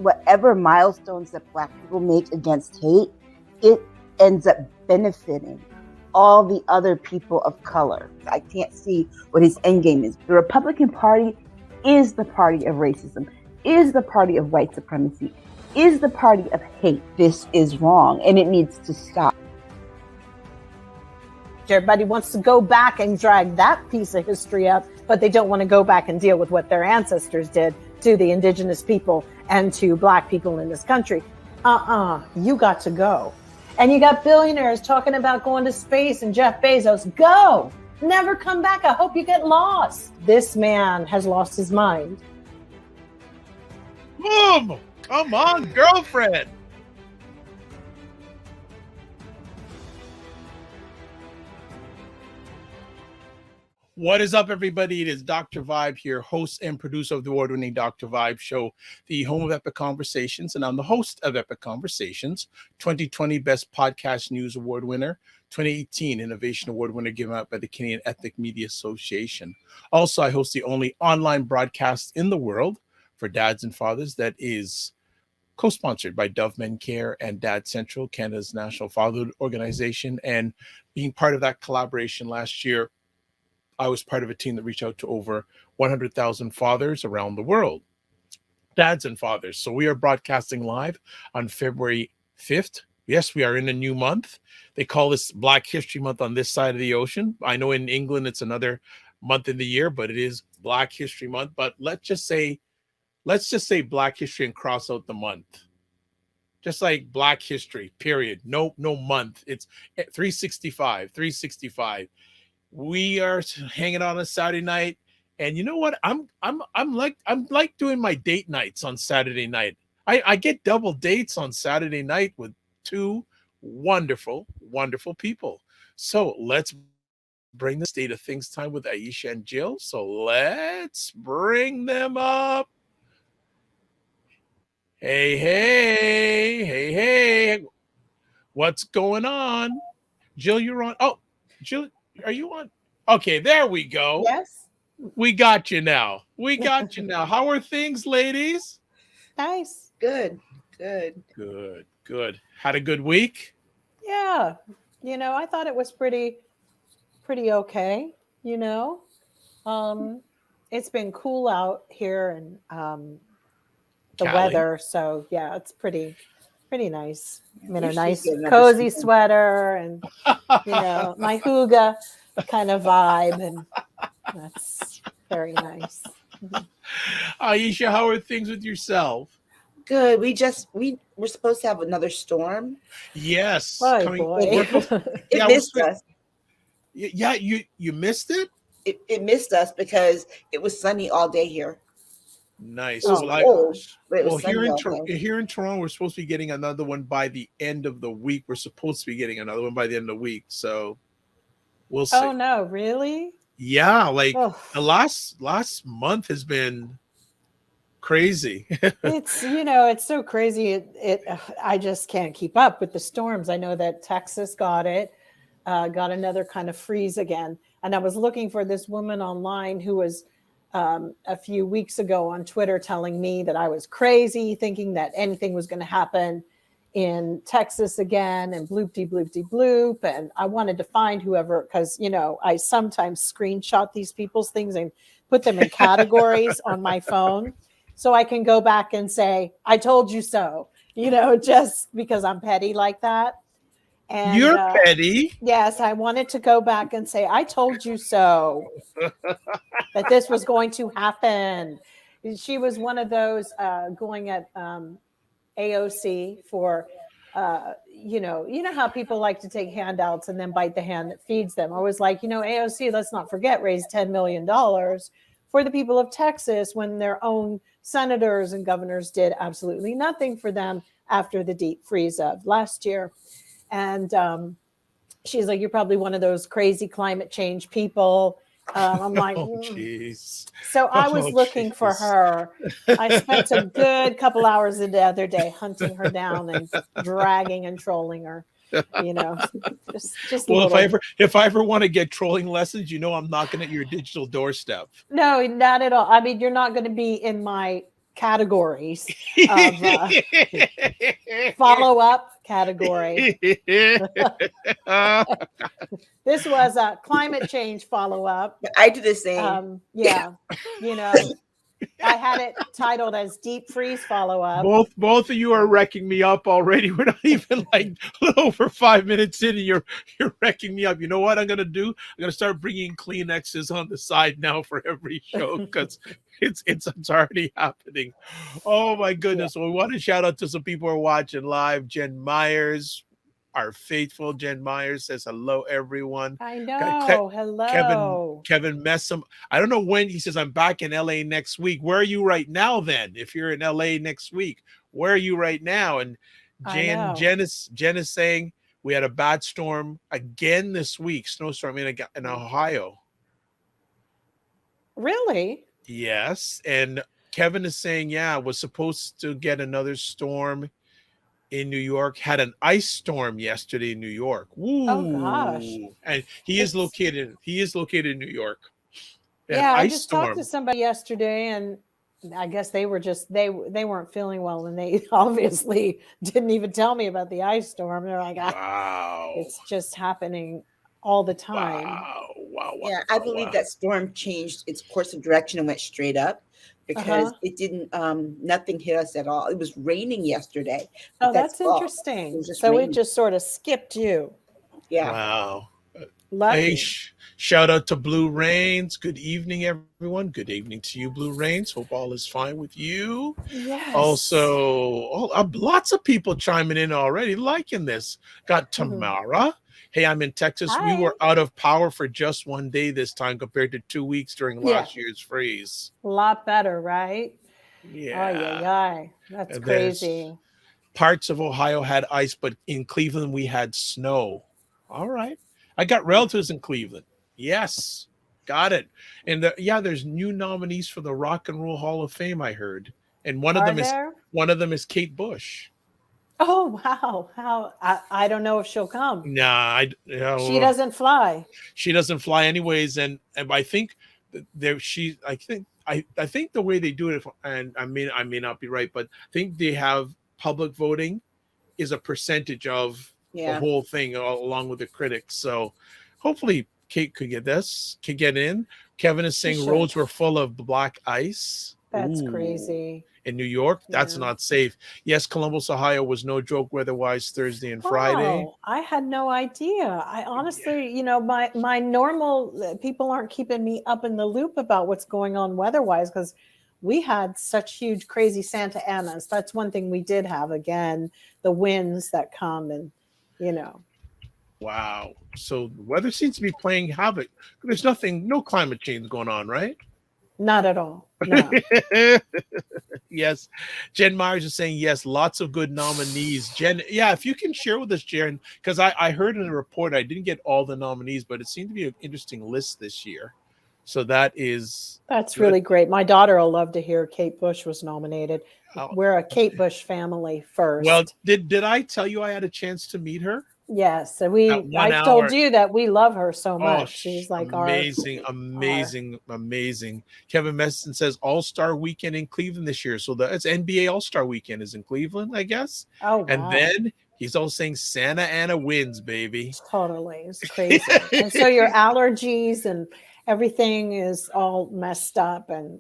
whatever milestones that Black people make against hate, it ends up benefiting all the other people of color. I can't see what his end game is. The Republican Party is the party of racism, is the party of white supremacy, is the party of hate. This is wrong, and it needs to stop. Everybody wants to go back and drag that piece of history up, but they don't want to go back and deal with what their ancestors did to the indigenous people and to Black people in this country. You got to go. And you got billionaires talking about going to space and Jeff Bezos, go, never come back. I hope you get lost. This man has lost his mind. Boom! Come on, girlfriend. What is up, everybody? It is Dr. Vibe here, host and producer of the award-winning Dr. Vibe show, the home of Epic Conversations, and I'm the host of Epic Conversations, 2020 Best Podcast News Award winner, 2018 Innovation Award winner given out by the Canadian Ethnic Media Association. Also, I host the only online broadcast in the world for dads and fathers that is co-sponsored by Dove Men Care and Dad Central, Canada's national fatherhood organization. And being part of that collaboration last year, I was part of a team that reached out to over 100,000 fathers around the world, dads and fathers. So we are broadcasting live on February 5th. Yes, we are in a new month. They call this Black History Month on this side of the ocean. I know in England it's another month in the year, but it is Black History Month. But let's just say Black History and cross out the month. Just like Black History, period. No month. It's 365. We are hanging out on a Saturday night, and you know what? I'm like doing my date nights on Saturday night. I get double dates on Saturday night with two wonderful people. So let's bring the state of things time with Aisha and Jill. So let's bring them up. Hey. What's going on? Jill, you're on. Oh, Jill, are you on? Okay, there we go. Yes. We got you now. How are things, ladies? Nice. Good. Had a good week? Yeah. I thought it was pretty okay. It's been cool out here and the Cali. weather. So yeah, it's pretty nice. I'm in a nice cozy sweater and my hygge kind of vibe, and that's very nice. Aisha, how are things with yourself? Good. We're supposed to have another storm. Yes. Oh, boy. It missed us. Yeah, you missed it? It missed us because it was sunny all day here. Nice. Here in Toronto, we're supposed to be getting another one by the end of the week. We're supposed to be getting another one by the end of the week. So we'll see. Oh no, really? Yeah, the last month has been crazy. It's so crazy. I just can't keep up with the storms. I know that Texas got another kind of freeze again. And I was looking for this woman online who was a few weeks ago on Twitter telling me that I was crazy, thinking that anything was going to happen in Texas again, and bloop. And I wanted to find whoever, because, I sometimes screenshot these people's things and put them in categories on my phone so I can go back and say, I told you so, just because I'm petty like that. And, you're petty. Yes, I wanted to go back and say, I told you so, that this was going to happen. She was one of those going at AOC for, you know how people like to take handouts and then bite the hand that feeds them. I was like, AOC, let's not forget, raised $10 million for the people of Texas when their own senators and governors did absolutely nothing for them after the deep freeze of last year. And she's like, you're probably one of those crazy climate change people. I'm like, jeez. So I was looking for her. I spent a good couple hours the other day hunting her down and dragging and trolling her. Just well, if I ever want to get trolling lessons, I'm knocking at your digital doorstep. No, not at all. I mean, you're not going to be in my categories of follow-up category. This was a climate change follow-up. I do the same. Yeah, you know, I had it titled as deep freeze follow-up. Both of you are wrecking me up already. We're not even like a little over 5 minutes in, and you're wrecking me up. You know what I'm gonna do? I'm gonna start bringing Kleenexes on the side now for every show because it's already happening. Oh my goodness! Yeah. Well, we want to shout out to some people who are watching live. Jen Myers, our faithful Jen Myers, says hello, everyone. I know. Hello. Kevin Messam. I don't know when. He says, I'm back in LA next week. Where are you right now then? If you're in LA next week, where are you right now? And Jen is saying we had a bad storm again this week, snowstorm in Ohio. Really? Yes. And Kevin is saying, yeah, was supposed to get another storm in New York, had an ice storm yesterday in New York. Ooh. Oh gosh. And he is located in New York. Yeah, I just talked to somebody yesterday, and I guess they were just they weren't feeling well, and they obviously didn't even tell me about the ice storm. They're like, wow, it's just happening all the time. Wow. Yeah, I believe that storm changed its course of direction and went straight up. Because it didn't, nothing hit us at all. It was raining yesterday. Oh, that's interesting. So it just sort of skipped you. Yeah. Wow. Lucky. Hey, shout out to Blue Rains. Good evening, everyone. Good evening to you, Blue Rains. Hope all is fine with you. Yes. Also, lots of people chiming in already, liking this. Got Tamara. Hey, I'm in Texas. Hi. We were out of power for just one day this time compared to 2 weeks during last year's freeze. A lot better, right? Yeah. That's crazy. Parts of Ohio had ice, but in Cleveland, we had snow. All right. I got relatives in Cleveland. Yes. Got it. And there's new nominees for the Rock and Roll Hall of Fame, I heard. And one of them is Kate Bush. Oh, wow. How I don't know if she'll come. Nah, she doesn't fly. She doesn't fly anyways, and I think I think the way they do it, and I may not be right, but I think they have public voting is a percentage of the whole thing along with the critics. So hopefully Kate could get in. Kevin is saying roads were full of black ice. That's crazy. In New York, that's not safe. Yes, Columbus, Ohio was no joke weather-wise Thursday and Friday. I had no idea. I honestly, my normal people aren't keeping me up in the loop about what's going on weather-wise because we had such huge, crazy Santa Anas. That's one thing we did have. Again, the winds that come and, Wow. So the weather seems to be playing havoc. There's no climate change going on, right? Not at all. No. Yes. Jen Myers is saying, yes, lots of good nominees. Jen, if you can share with us, Jen, because I heard in the report, I didn't get all the nominees, but it seemed to be an interesting list this year. So that's good. Really great. My daughter will love to hear Kate Bush was nominated. We're a Kate Bush family first. Well, did I tell you I had a chance to meet her? Yes, and I told you that we love her so much. She's like amazing. Kevin Messon says All-Star Weekend in Cleveland this year. So it's NBA All-Star Weekend is in Cleveland, I guess. Oh, wow. And then he's also saying Santa Ana wins, baby. Totally, it's crazy. And so your allergies and everything is all messed up, and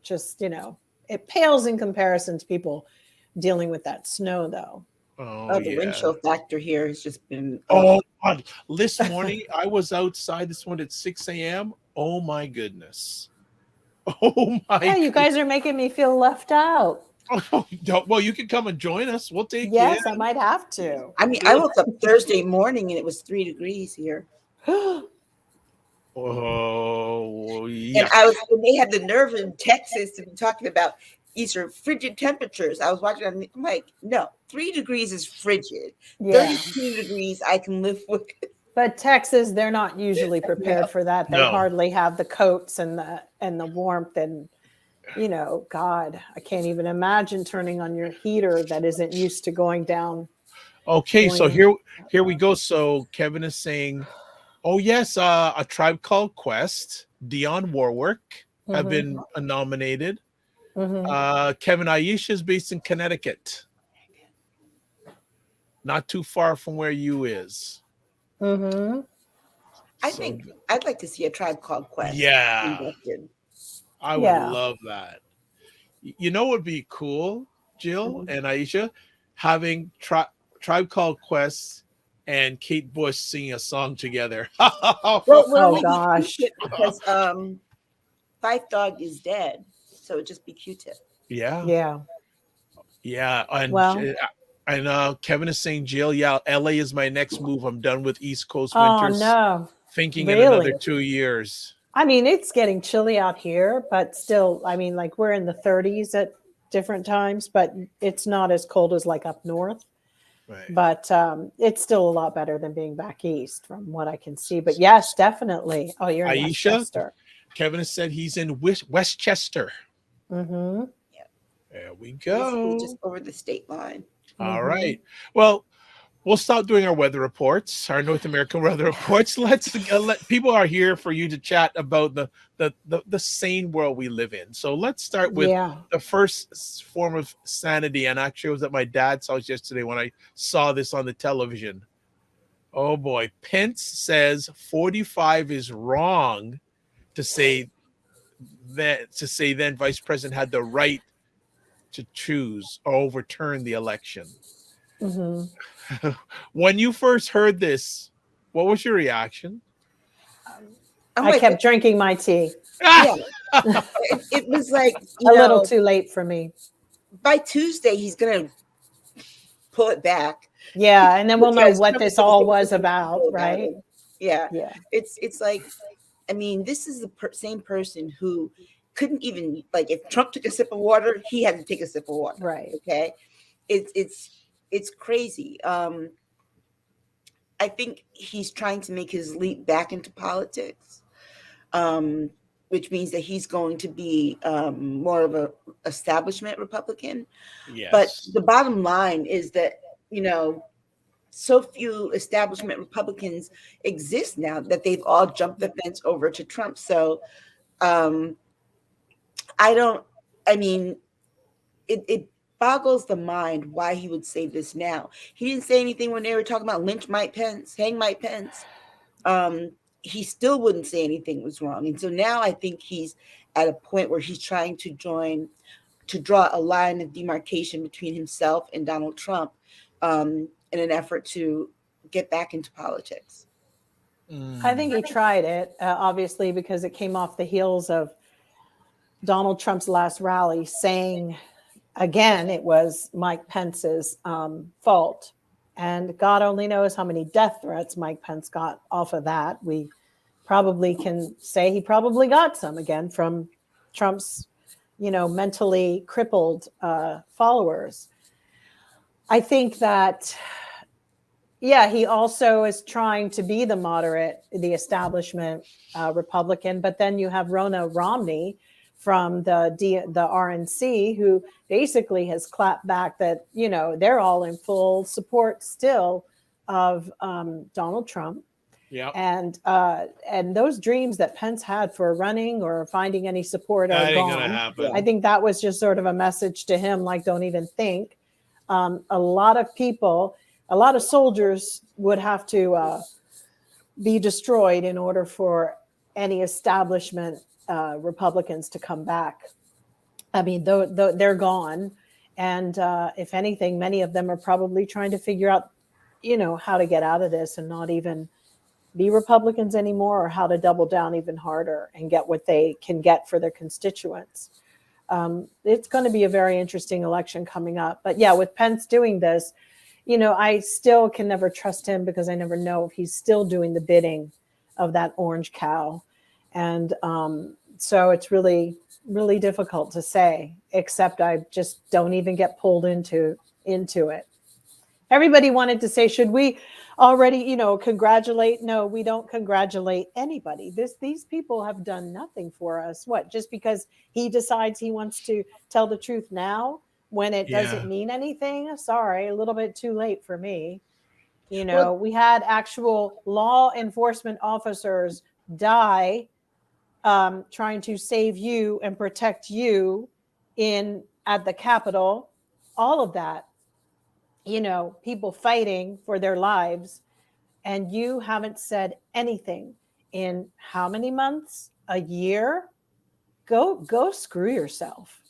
just it pales in comparison to people dealing with that snow, though. The wind chill factor here has just been. Oh, God. This morning, I was outside this morning at 6 a.m. Oh, my goodness. Oh, my goodness. You guys are making me feel left out. Oh, well, you can come and join us. We'll take you. Yes, I might have to. I mean, I woke up Thursday morning and it was 3 degrees here. Oh, yeah. And they had the nerve in Texas to be talking about these are frigid temperatures. I was watching, I'm like, no, 3 degrees is frigid. 32 degrees I can live with. But Texas, they're not usually prepared for that. They hardly have the coats and the warmth, and God, I can't even imagine turning on your heater that isn't used to going down. Okay, so here we go. So Kevin is saying, oh yes, A Tribe Called Quest, Dionne Warwick have been nominated. Kevin, Aisha is based in Connecticut, not too far from where you is. I think I'd like to see a Tribe Called Quest. Yeah, inducted. I would love that. You know what would be cool, Jill and Aisha, having Tribe Called Quest and Kate Bush singing a song together. Oh gosh, because Fife Dog is dead, so it'd just be Q-Tip. Yeah. And Well, I know Kevin is saying, Jill, LA is my next move. I'm done with East Coast winters. Oh no, Thinking really? in another 2 years. I mean, it's getting chilly out here, but still, I mean, like we're in the 30s at different times, but it's not as cold as like up north. Right. But it's still a lot better than being back east from what I can see. But yes, definitely. Oh, you're in Aisha, Westchester. Kevin has said he's in Westchester. Yeah. There we go. Just over the state line. All right. Well, we'll stop doing our weather reports, our North American weather reports. Let's let people are here for you to chat about the sane world we live in. So let's start with the first form of sanity. And actually, it was at my dad's house yesterday when I saw this on the television. Oh boy, Pence says 45 is wrong to say then Vice President had the right to choose or overturn the election. When you first heard this, what was your reaction? I kept drinking my tea. Yeah. It was like a little too late for me. By Tuesday, he's going to pull it back. Yeah, and then we'll know what this all was about, right? Yeah. It's like, I mean, this is the same person who couldn't even, like, if Trump took a sip of water, he had to take a sip of water. Right. Okay. It's crazy. I think he's trying to make his leap back into politics, which means that he's going to be more of a establishment Republican. Yes. But the bottom line is that, so few establishment Republicans exist now that they've all jumped the fence over to Trump. So it boggles the mind why he would say this now. He didn't say anything when they were talking about lynch Mike Pence, hang Mike Pence. He still wouldn't say anything was wrong. And so now I think he's at a point where he's trying to draw a line of demarcation between himself and Donald Trump in an effort to get back into politics. I think he tried it, obviously, because it came off the heels of Donald Trump's last rally saying, again, it was Mike Pence's fault. And God only knows how many death threats Mike Pence got off of that. We probably can say he probably got some again from Trump's, mentally crippled followers. I think that, he also is trying to be the moderate, the establishment Republican. But then you have Ronna Romney from the RNC, who basically has clapped back that, they're all in full support still of Donald Trump. Yeah. And those dreams that Pence had for running or finding any support are ain't gone. gonna happen. I think that was just sort of a message to him, like, don't even think. A lot of soldiers would have to be destroyed in order for any establishment Republicans to come back. I mean, they're gone. And if anything, many of them are probably trying to figure out, how to get out of this and not even be Republicans anymore, or how to double down even harder and get what they can get for their constituents. It's going to be a very interesting election coming up. But yeah, with Pence doing this, I still can never trust him because I never know if he's still doing the bidding of that orange cow. And so it's really, really difficult to say, except I just don't even get pulled into it. Everybody wanted to say, should we already, congratulate? No, we don't congratulate anybody. These people have done nothing for us. What, just because he decides he wants to tell the truth now when it doesn't mean anything? Sorry, a little bit too late for me. We had actual law enforcement officers die trying to save you and protect you at the Capitol, all of that, people fighting for their lives, and you haven't said anything in how many months? A year? Go screw yourself.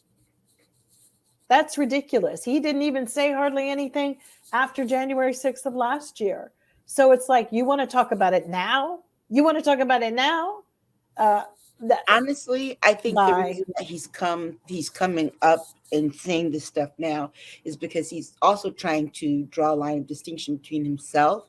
That's ridiculous. He didn't even say hardly anything after January 6th of last year. So it's like, you want to talk about it now? You want to talk about it now? Honestly, I think the reason that he's coming up and saying this stuff now is because he's also trying to draw a line of distinction between himself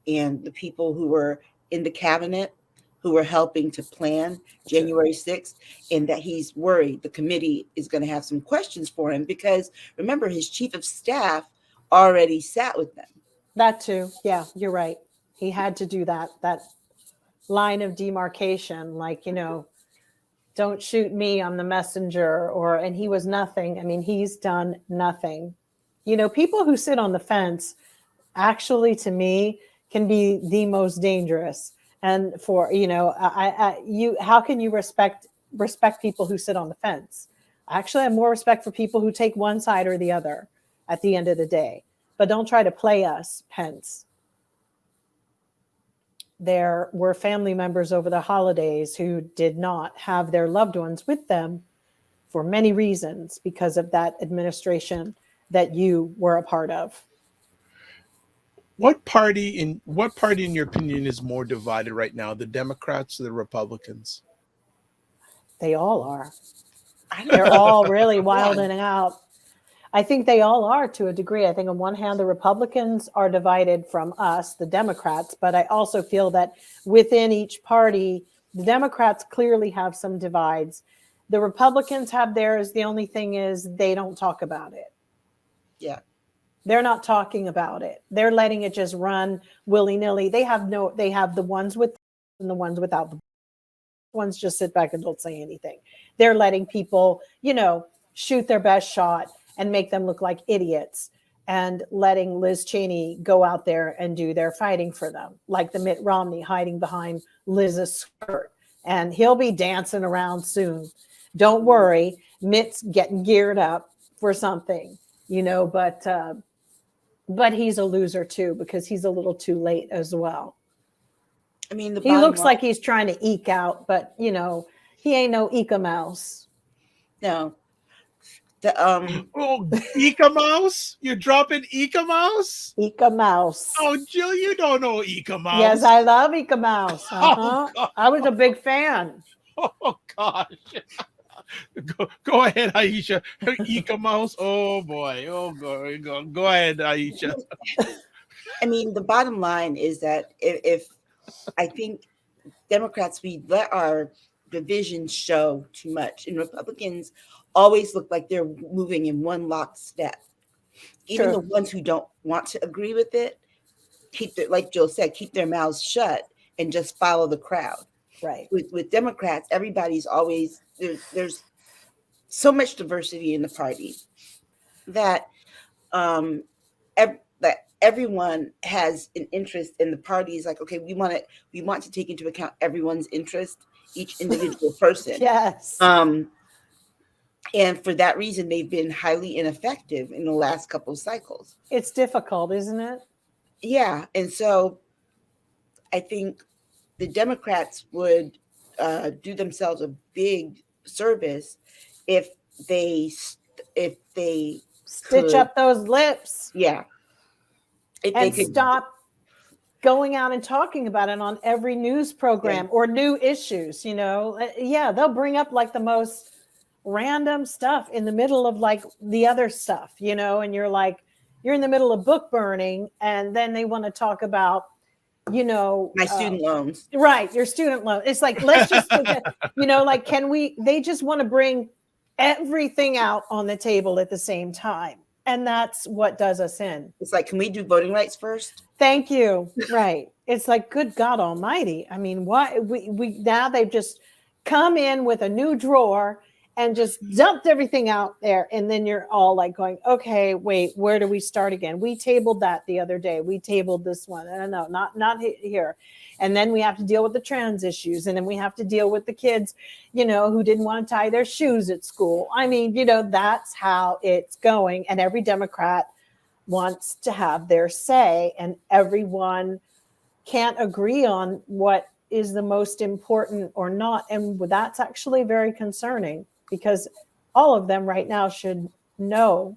and the people who were in the cabinet who were helping to plan January 6th, and that he's worried the committee is going to have some questions for him because, remember, his chief of staff already sat with them. That too. Yeah, you're right. He had to do that line of demarcation, like, don't shoot me, I'm the messenger, and he was nothing. I mean, he's done nothing. People who sit on the fence, actually, to me, can be the most dangerous. And for, how can you respect people who sit on the fence? Actually, I have more respect for people who take one side or the other at the end of the day. But don't try to play us, Pence. There were family members over the holidays who did not have their loved ones with them for many reasons because of that administration that you were a part of. What party in your opinion is more divided right now, the Democrats or the Republicans? They all are. They're all really wilding out. I think they all are to a degree. I think on one hand, the Republicans are divided from us, the Democrats, but I also feel that within each party, the Democrats clearly have some divides. The Republicans have theirs. The only thing is they don't talk about it. Yeah. They're not talking about it. They're letting it just run willy-nilly. They have the ones with and the ones without. The ones just sit back and don't say anything. They're letting people, shoot their best shot and make them look like idiots, and letting Liz Cheney go out there and do their fighting for them, like the Mitt Romney hiding behind Liz's skirt. And he'll be dancing around soon. Don't worry, Mitt's getting geared up for something, but he's a loser too, because he's a little too late as well. I mean, he looks like he's trying to eke out, but he ain't no Eka mouse. No. Eka Mouse? You're dropping Eka Mouse? Eka Mouse. Oh, Jill, you don't know Eka Mouse. Yes, I love Eka Mouse. Oh, I was a big fan. Oh, gosh. Go ahead, Aisha. Eka Mouse. Oh, boy. Oh, go ahead, Aisha. I mean, the bottom line is that if I think Democrats, we let our divisions show too much, and Republicans always look like they're moving in one lockstep. Even the ones who don't want to agree with it, like Jill said, keep their mouths shut and just follow the crowd. Right. With Democrats, everybody's always there's so much diversity in the party that everyone has an interest in the party. Is like, okay, we want to take into account everyone's interest, each individual person. Yes. And for that reason, they've been highly ineffective in the last couple of cycles. It's difficult, isn't it? Yeah. And so I think the Democrats would do themselves a big service if they stitch up those lips. Yeah. If they could stop going out and talking about it on every news program or new issues, they'll bring up like the most random stuff in the middle of like the other stuff, and you're like, you're in the middle of book burning, and then they want to talk about, my student loans. Right, your student loan. It's like, let's just, they just want to bring everything out on the table at the same time. And that's what does us in. It's like, can we do voting rights first? Thank you. Right. It's like, good God Almighty. I mean, why we now they've just come in with a new drawer and just dumped everything out there. And then you're all like going, okay, wait, where do we start again? We tabled that the other day. We tabled this one. I don't know, not here. And then we have to deal with the trans issues. And then we have to deal with the kids, who didn't want to tie their shoes at school. I mean, that's how it's going. And every Democrat wants to have their say, and everyone can't agree on what is the most important or not. And that's actually very concerning, because all of them right now should know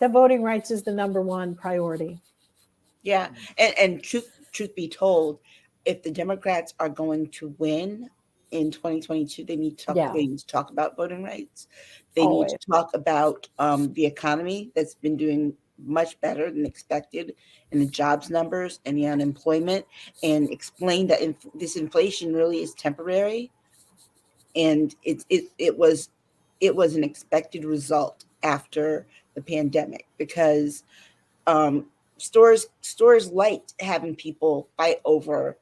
that voting rights is the number one priority. Yeah. And truth be told, if the Democrats are going to win in 2022, they need to talk about voting rights. They need to talk about the economy that's been doing much better than expected, and the jobs numbers and the unemployment, and explain that this inflation really is temporary, and it was an expected result after the pandemic, because stores liked having people fight over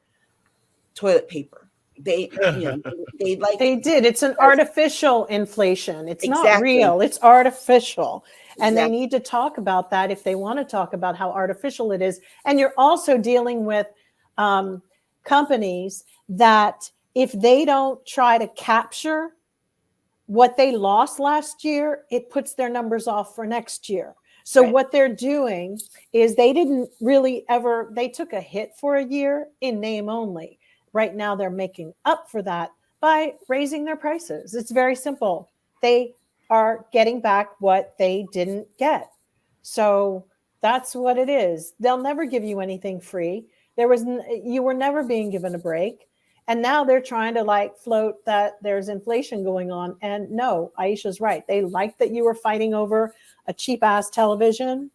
toilet paper. They did. It's an artificial inflation. It's not Exactly. real. It's artificial. And Exactly. they need to talk about that if they want to talk about how artificial it is. And you're also dealing with companies that, if they don't try to capture what they lost last year, it puts their numbers off for next year. So what they're doing is they took a hit for a year in name only. Right now, they're making up for that by raising their prices. It's very simple. They are getting back what they didn't get. So that's what it is. They'll never give you anything free. You were never being given a break. And now they're trying to float that there's inflation going on. And no, Aisha's right. They like that you were fighting over a cheap ass television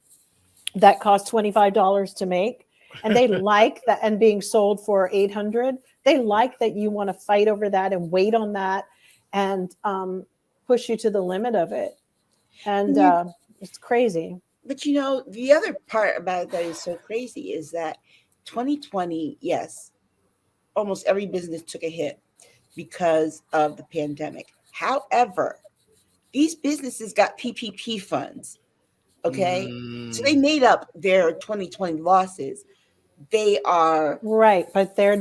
that cost $25 to make. And they like that, and being sold for $800. They like that you want to fight over that and wait on that and push you to the limit of it. And it's crazy. But the other part about that is so crazy is that 2020, yes, almost every business took a hit because of the pandemic. However, these businesses got PPP funds. Okay. So they made up their 2020 losses. They are right, but they're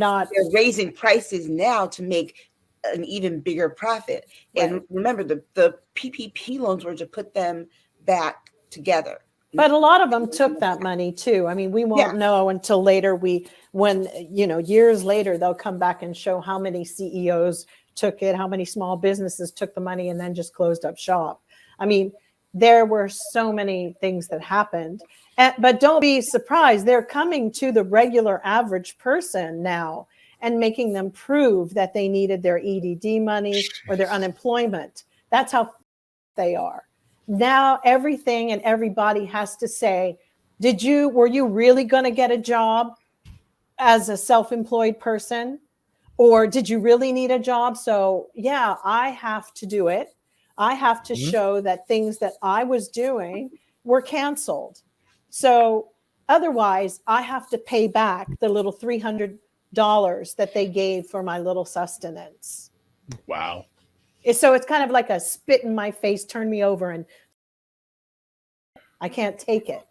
raising prices now to make an even bigger profit. Right. And remember, the PPP loans were to put them back together. But a lot of them took that money too. I mean, we won't know until later. Years later, they'll come back and show how many CEOs took it, how many small businesses took the money and then just closed up shop. I mean, there were so many things that happened. But don't be surprised. They're coming to the regular average person now and making them prove that they needed their EDD money or their unemployment. That's how they are. Now everything and everybody has to say, were you really going to get a job as a self-employed person? Or did you really need a job? So yeah, I have to do it. I have to show that things that I was doing were canceled. So otherwise I have to pay back the little $300 that they gave for my little sustenance. Wow. So it's kind of like a spit in my face, turn me over, and I can't take it.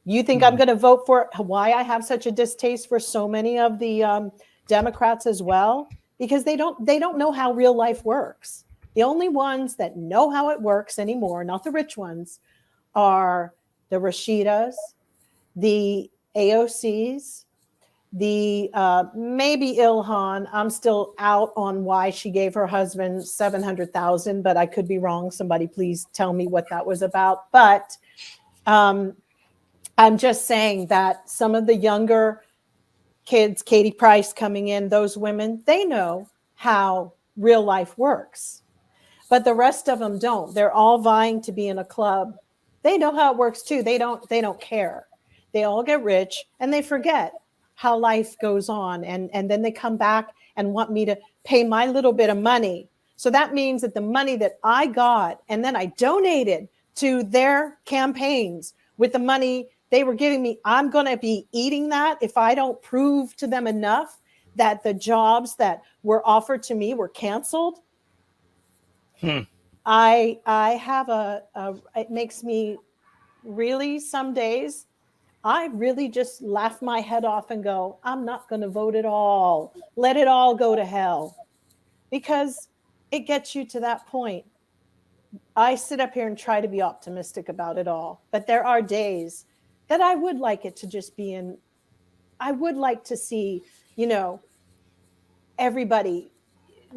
You think I'm going to vote for why I have such a distaste for so many of the Democrats as well? Because they don't know how real life works. The only ones that know how it works anymore, not the rich ones, are the Rashidas, the AOCs, the maybe Ilhan. I'm still out on why she gave her husband $700,000, but I could be wrong. Somebody please tell me what that was about. But I'm just saying that some of the younger kids, Katie Price coming in, those women, they know how real life works. But the rest of them don't. They're all vying to be in a club. They know how it works too. They don't care. They all get rich and they forget how life goes on. And then they come back and want me to pay my little bit of money. So that means that the money that I got and then I donated to their campaigns with the money they were giving me, I'm going to be eating that if I don't prove to them enough that the jobs that were offered to me were canceled. I have it makes me really, some days I really just laugh my head off and go, I'm not going to vote at all. Let it all go to hell, because it gets you to that point. I sit up here and try to be optimistic about it all, but there are days that I would like it to just be in. I would like to see, everybody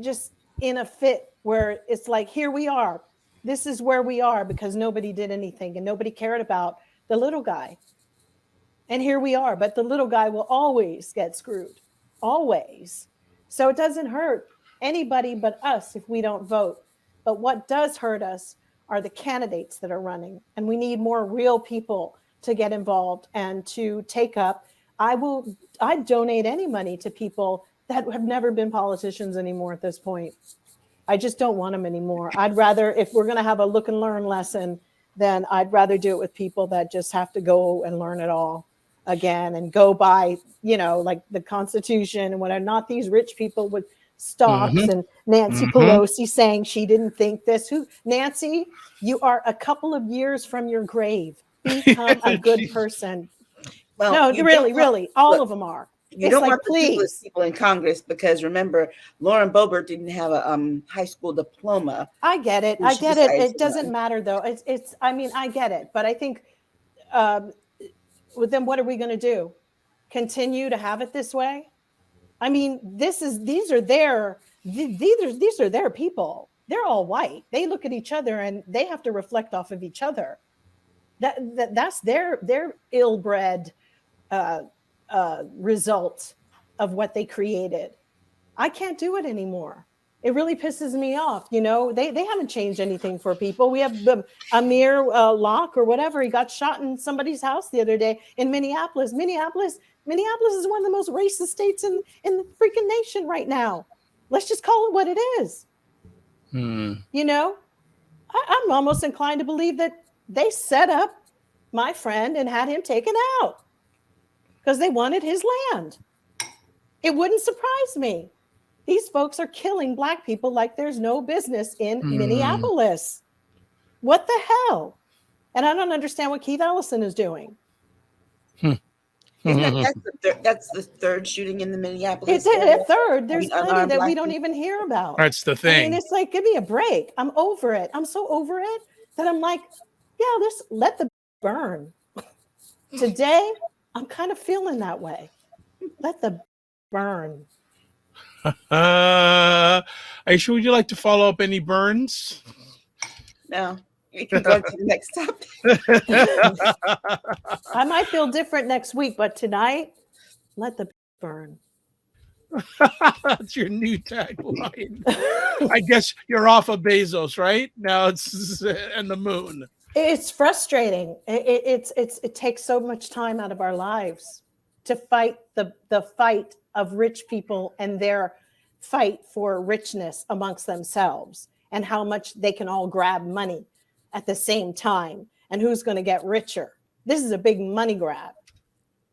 just in a fit where it's like, here we are. This is where we are because nobody did anything and nobody cared about the little guy. And here we are, but the little guy will always get screwed, always. So it doesn't hurt anybody but us if we don't vote. But what does hurt us are the candidates that are running. And we need more real people to get involved and to take up. I'd donate any money to people that have never been politicians anymore at this point. I just don't want them anymore. I'd rather, if we're going to have a look and learn lesson, then I'd rather do it with people that just have to go and learn it all again and go by, like the Constitution and whatnot, not these rich people with stocks and Nancy Pelosi saying she didn't think this. Nancy, you are a couple of years from your grave. Become a good person. Well, no, really, all of them are. You don't want the duelist people in Congress because remember, Lauren Boebert didn't have a high school diploma. I get it. It doesn't matter though. I get it. But I think then what are we going to do? Continue to have it this way? I mean, these are their people. They're all white. They look at each other and they have to reflect off of each other. That's their ill-bred result of what they created. I can't do it anymore. It really pisses me off. They haven't changed anything for people. We have Amir Locke or whatever. He got shot in somebody's house the other day in Minneapolis. Minneapolis is one of the most racist states in the freaking nation right now. Let's just call it what it is. I'm almost inclined to believe that they set up my friend and had him taken out because they wanted his land. It wouldn't surprise me. These folks are killing Black people like there's no business in Minneapolis. What the hell? And I don't understand what Keith Ellison is doing. That's the third shooting in the Minneapolis. It's a third. There's plenty that we don't even hear about. That's the thing. I mean, it's like, give me a break. I'm over it. I'm so over it that I'm like, yeah, let the burn. Today, I'm kind of feeling that way. Let the burn. Aisha, would you like to follow up any burns? No. You can go to the next topic. I might feel different next week, but tonight, let the burn. That's your new tagline. I guess you're off of Bezos, right? Now it's and the moon. It's frustrating. It takes so much time out of our lives to fight the fight of rich people and their fight for richness amongst themselves and how much they can all grab money at the same time and who's going to get richer. This is a big money grab.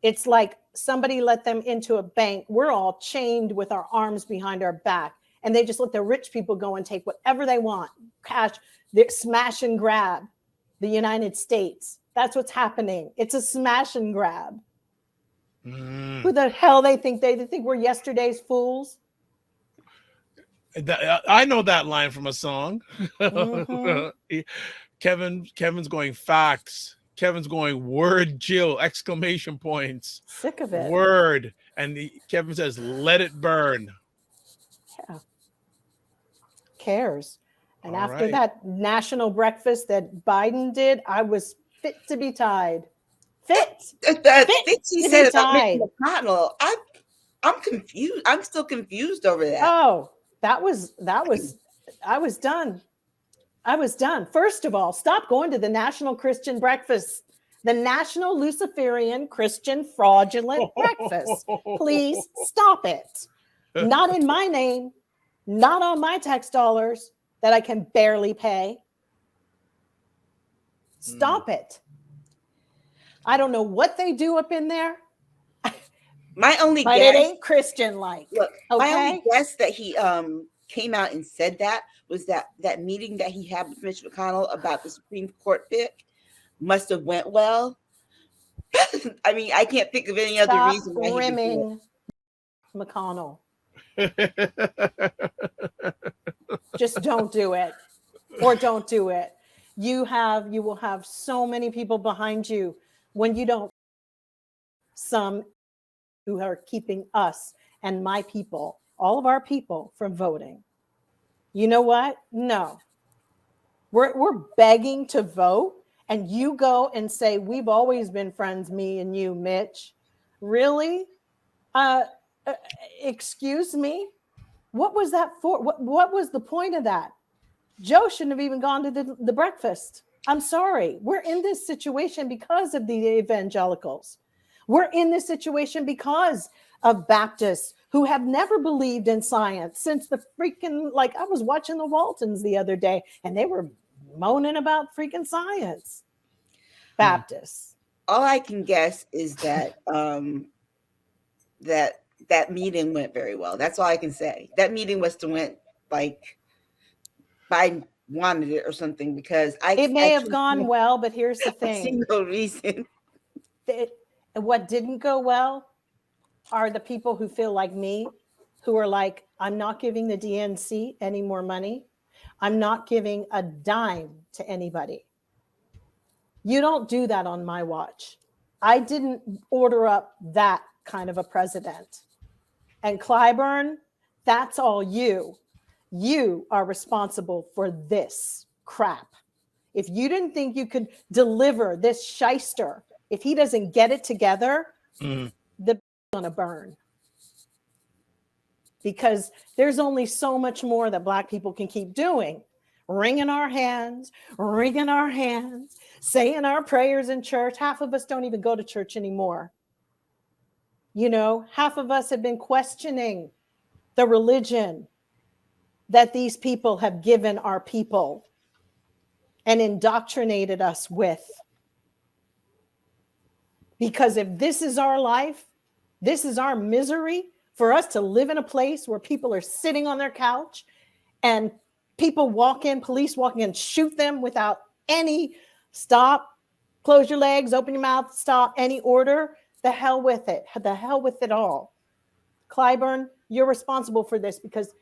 It's like somebody let them into a bank. We're all chained with our arms behind our back and they just let the rich people go and take whatever they want. Cash, smash and grab the United States. That's what's happening. It's a smash and grab. Who the hell they think we're yesterday's fools? I know that line from a song. Kevin's going facts. Kevin's going word, Jill, exclamation points. Sick of it. Word. And Kevin says, let it burn. Yeah. Cares. And all after that national breakfast that Biden did, I was fit to be tied. Fit. He said about Mitch McConnell. I'm confused. I'm still confused over that. Oh, I was done. I was done. First of all, stop going to the National Christian Breakfast, the National Luciferian Christian Fraudulent Breakfast. Please stop it. Not in my name, not on my tax dollars that I can barely pay. Stop it. I don't know what they do up in there. My only but guess, it ain't Christian like. Look, my only guess that he came out and said that was that meeting that he had with Mitch McConnell about the Supreme Court pick must have went well. I mean, I can't think of any other reason why he would do it. McConnell. Just don't do it, or don't do it. You will have so many people behind you when you don't. Some who are keeping us and my people, all of our people, from voting. You know what? No. We're begging to vote, and you go and say, we've always been friends, me and you, Mitch. Really? Excuse me? What was that for? What was the point of that? Joe shouldn't have even gone to the breakfast. I'm sorry. We're in this situation because of the evangelicals. We're in this situation because of Baptists who have never believed in science since the freaking, like, I was watching the Waltons the other day and they were moaning about freaking science. Baptists. All I can guess is that that meeting went very well. That's all I can say. That meeting must have went like Biden wanted it or something, because it may have gone well, but here's the thing. I see no reason. What didn't go well are the people who feel like me, who are like, I'm not giving the DNC any more money. I'm not giving a dime to anybody. You don't do that on my watch. I didn't order up that kind of a president. And Clyburn, that's all you. You are responsible for this crap. If you didn't think you could deliver this shyster, if he doesn't get it together, the gonna burn. Because there's only so much more that Black people can keep doing. Wringing our hands, saying our prayers in church. Half of us don't even go to church anymore. You know, half of us have been questioning the religion that these people have given our people and indoctrinated us with. Because if this is our life, this is our misery, for us to live in a place where people are sitting on their couch and people walk in, police walk in and shoot them without any stop, close your legs, open your mouth, stop, any order, the hell with it. The hell with it all. Clyburn, you're responsible for this because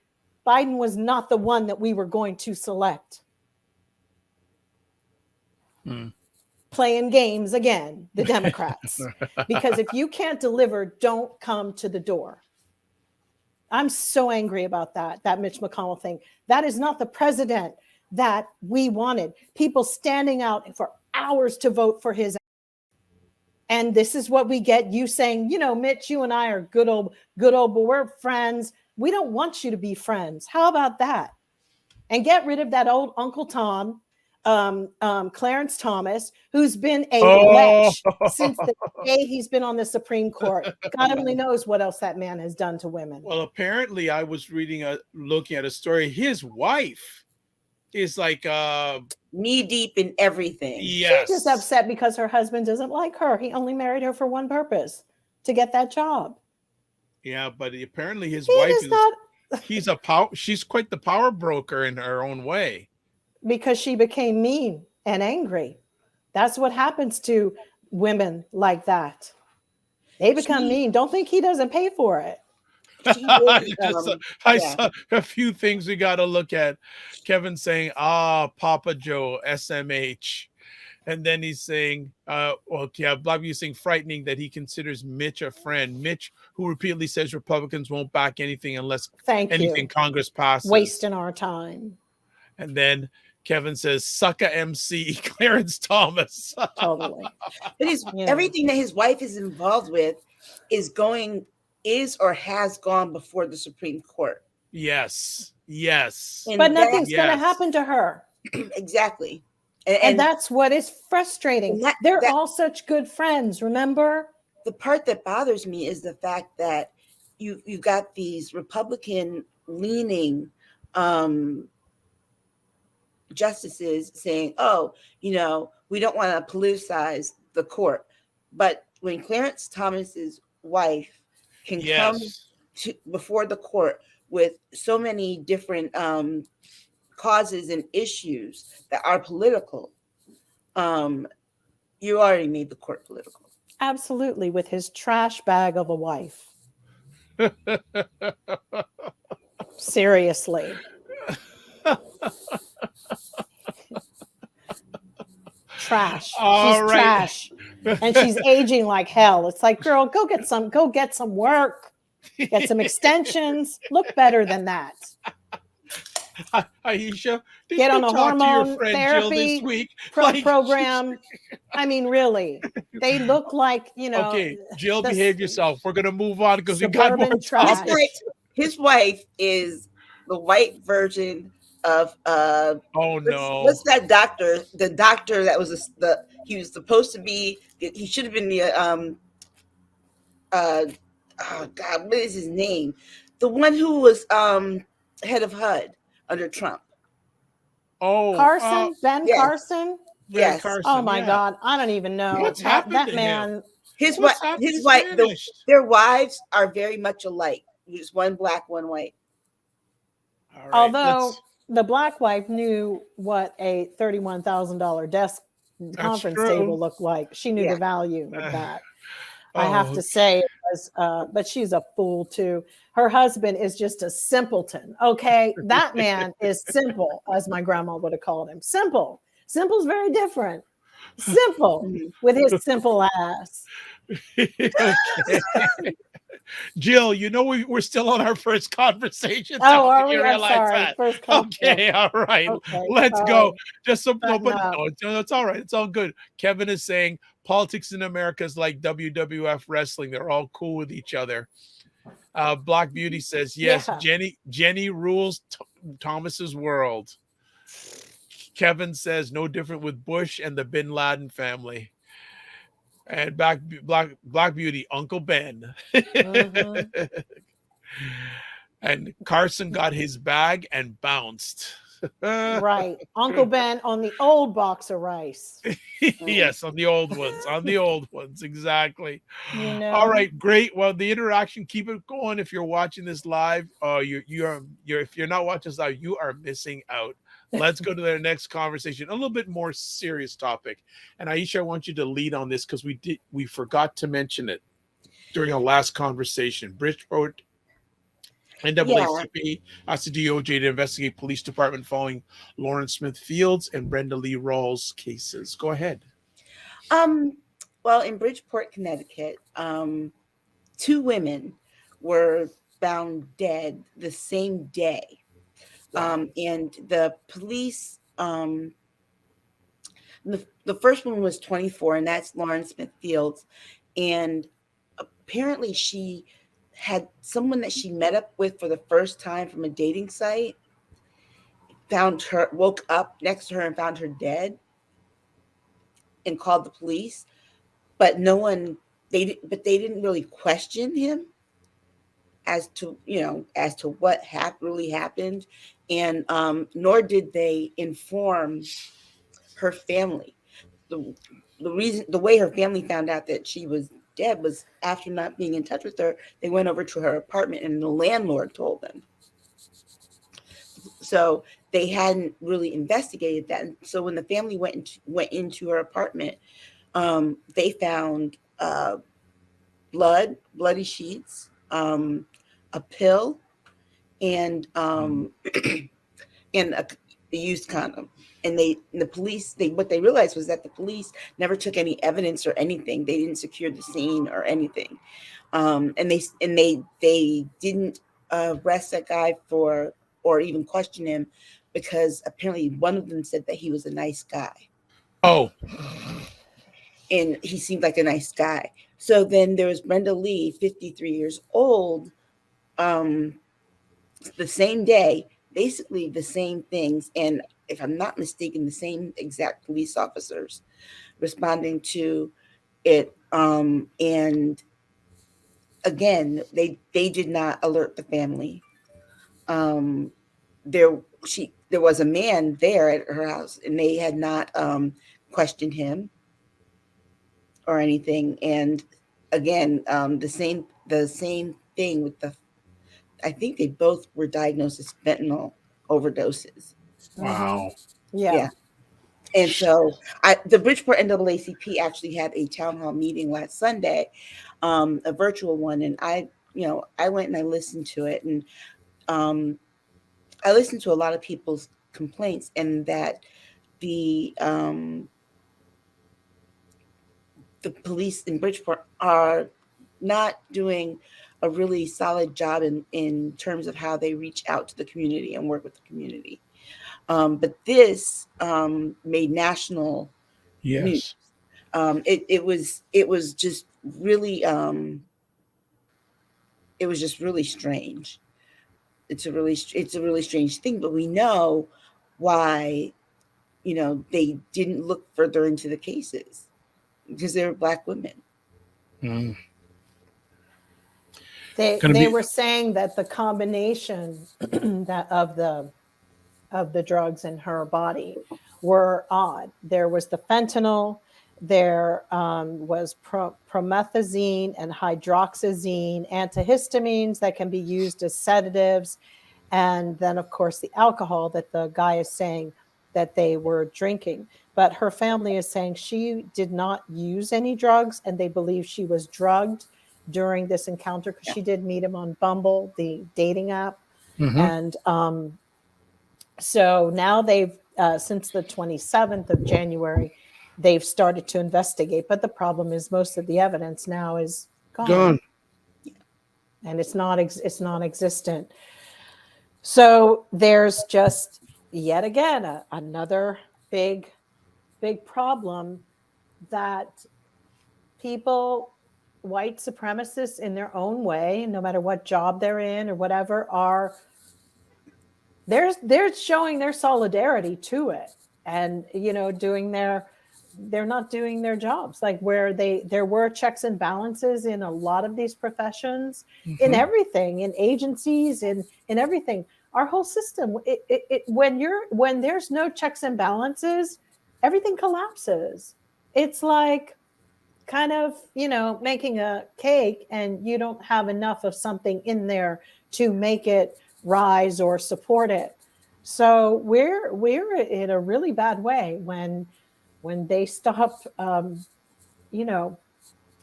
Biden was not the one that we were going to select. Playing games again, the Democrats. Because if you can't deliver, don't come to the door. I'm so angry about that Mitch McConnell thing. That is not the president that we wanted. People standing out for hours to vote for his. And this is what we get. You saying, you know, Mitch, you and I are good old, but we're friends. We don't want you to be friends. How about that? And get rid of that old Uncle Tom, Clarence Thomas, who's been a lech since the day he's been on the Supreme Court. God only knows what else that man has done to women. Well, apparently I was looking at a story. His wife is like knee deep in everything. Yes. She's just upset because her husband doesn't like her. He only married her for one purpose, to get that job. Yeah, but apparently his wife is not. She's quite the power broker in her own way. Because she became mean and angry. That's what happens to women like that. They become mean. Don't think he doesn't pay for it. I saw a few things we got to look at. Kevin saying, Papa Joe, SMH. And then he's saying, Bobby is saying frightening that he considers Mitch a friend. Mitch, who repeatedly says Republicans won't back anything unless anything Congress passes. Wasting our time. And then Kevin says, sucker MC Clarence Thomas. Totally. But everything that his wife is involved with is or has gone before the Supreme Court. Yes. But nothing's going to happen to her. Exactly. And that's what is frustrating. They're all such good friends, remember? The part that bothers me is the fact that you've got these Republican-leaning justices saying, we don't want to politicize the court. But when Clarence Thomas's wife can come before the court with so many different causes and issues that are political, you already made the court political. Absolutely, with his trash bag of a wife. Seriously. Trash. All She's right. trash. And she's aging like hell. It's like, girl, go get some work. Get some extensions. Look better than that. Aisha, did Get you on a talk to your hormone friend Jill therapy this week? program. I mean, really, they look like, Okay, Jill, the behave yourself. We're gonna move on because we got more suburban trash. His wife is the white version of oh no, what's that doctor? The doctor that was he was supposed to be. He should have been the oh God, what is his name? The one who was head of HUD under Trump. Oh, Carson, Ben yes. Carson. Ben Yes. Carson, Oh my yeah. God, I don't even know. What's happened that to man. him? His What's wife, happened? He's their wives are very much alike. Just one black, one white. All right, Although the black wife knew what a $31,000 desk conference table looked like. She knew the value of that. I have to say it was, but she's a fool too. Her husband is just a simpleton. Okay. That man is simple, as my grandma would have called him. Simple. Simple's very different. Simple with his simple ass. Jill, we're still on our first conversation. Oh, are we? I'm sorry. First okay, all right. Okay, let's go. Just no, it's all right. It's all good. Kevin is saying politics in America is like WWF wrestling. They're all cool with each other. Black Beauty says, yes, yeah. Jenny rules Thomas's world. Kevin says, no different with Bush and the Bin Laden family. And Black Beauty, Uncle Ben. And Carson got his bag and bounced. Right. Uncle Ben on the old box of rice. Yes, on the old ones. Exactly. All right, great. Well, the interaction, keep it going. If you're watching this live, if you're not watching this live, you are missing out. Let's go to the next conversation, a little bit more serious topic. And Aisha, I want you to lead on this because we forgot to mention it during our last conversation. Bridgeport NAACP asked the DOJ to investigate police department following Lawrence Smith Fields and Brenda Lee Rawls cases. Go ahead. Well, in Bridgeport, Connecticut, 2 women were found dead the same day. Wow. And the police, the first one was 24, and that's Lawrence Smith Fields. And apparently she had someone that she met up with for the first time from a dating site, woke up next to her and found her dead and called the police. But they didn't really question him as to what really happened. And nor did they inform her family. The way her family found out that she was dead was after not being in touch with her. They went over to her apartment and the landlord told them. So they hadn't really investigated that. And so when the family went into her apartment, they found bloody sheets, a pill, and a used condom. And what they realized was that the police never took any evidence or anything. They didn't secure the scene or anything. And they didn't arrest that guy or even question him because apparently one of them said that he was a nice guy. Oh. And he seemed like a nice guy. So then there was Brenda Lee, 53 years old, the same day, basically the same things. And if I'm not mistaken, the same exact police officers responding to it. And again, they did not alert the family. There was a man there at her house, and they had not questioned him or anything. And again, the same thing with I think they both were diagnosed as fentanyl overdoses. Wow. Yeah. And so the Bridgeport NAACP actually had a town hall meeting last Sunday, a virtual one. And I went and I listened to it, and I listened to a lot of people's complaints, and that the police in Bridgeport are not doing a really solid job in terms of how they reach out to the community and work with the community. But this made national news. It was just really it was just really strange. It's a really strange thing, but we know why, they didn't look further into the cases, because they were Black women. They were saying that the combination that of the drugs in her body were odd. There was the fentanyl, there was promethazine and hydroxyzine, antihistamines that can be used as sedatives, and then of course the alcohol that the guy is saying that they were drinking. But her family is saying she did not use any drugs, and they believe she was drugged during this encounter, because she did meet him on Bumble, the dating app. And so now they've, since the 27th of January, they've started to investigate. But the problem is most of the evidence now is gone. And it's non-existent. So there's just yet again another big problem that people, white supremacists in their own way, no matter what job they're in or whatever, they're showing their solidarity to it, and they're not doing their jobs, like where there were checks and balances in a lot of these professions, in everything, in agencies, in everything. Our whole system, when there's no checks and balances, everything collapses. It's like kind of, making a cake and you don't have enough of something in there to make it rise or support it. So we're in a really bad way when they stop,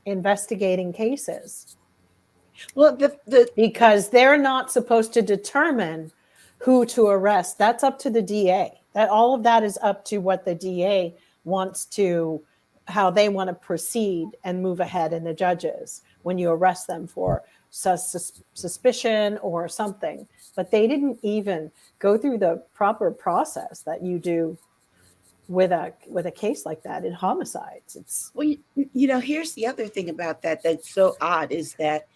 investigating cases. Well, because they're not supposed to determine who to arrest. That's up to the DA. That all of that is up to what the DA wants to, how they want to proceed and move ahead, in the judges when you arrest them for suspicion or something. But they didn't even go through the proper process that you do with a case like that in homicides. It's here's the other thing about that's so odd, is that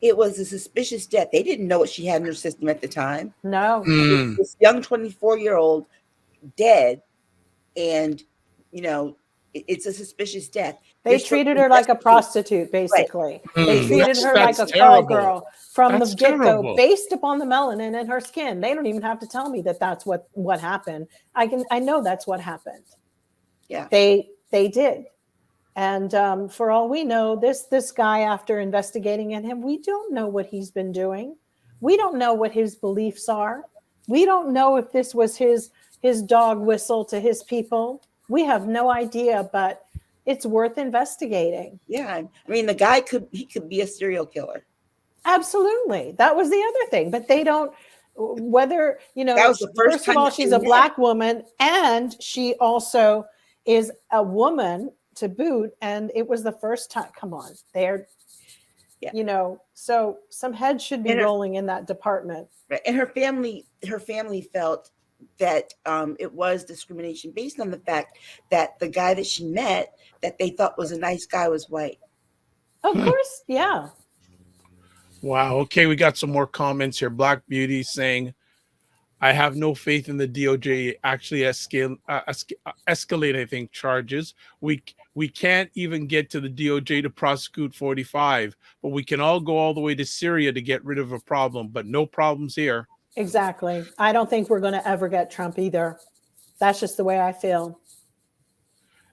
it was a suspicious death. They didn't know what she had in her system at the time. No. This young 24-year-old dead, and it's a suspicious death. They treated her like a prostitute, basically. Right. They treated her like a call girl from the get-go, based upon the melanin in her skin. They don't even have to tell me that that's what happened. I know that's what happened. Yeah, they did. And for all we know, this guy, after investigating in him, we don't know what he's been doing. We don't know what his beliefs are. We don't know if this was his dog whistle to his people. We have no idea, but it's worth investigating. Yeah, I mean, the guy could be a serial killer. Absolutely, that was the other thing. But they don't. Whether that was the first of all, she's a Black woman, and she also is a woman to boot, and it was the first time. Come on, so some heads should be rolling in that department. Right. And her family felt that it was discrimination based on the fact that the guy that she met, that they thought was a nice guy, was white. Of course, yeah. Wow. Okay, we got some more comments here. Black Beauty saying, I have no faith in the DOJ actually escalate, I think, charges. We can't even get to the DOJ to prosecute 45, but we can all go all the way to Syria to get rid of a problem, but no problems here. Exactly. I don't think we're going to ever get Trump either. That's just the way I feel.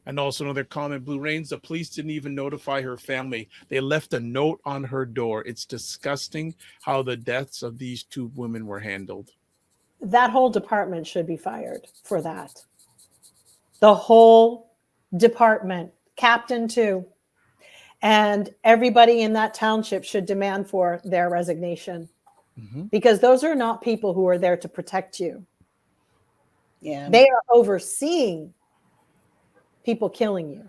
And also another comment, Blue Rains, the police didn't even notify her family. They left a note on her door. It's disgusting how the deaths of these two women were handled. That whole department should be fired for that. The whole department, captain too. And everybody in that township should demand for their resignation. Because those are not people who are there to protect you. Yeah. They are overseeing people killing you.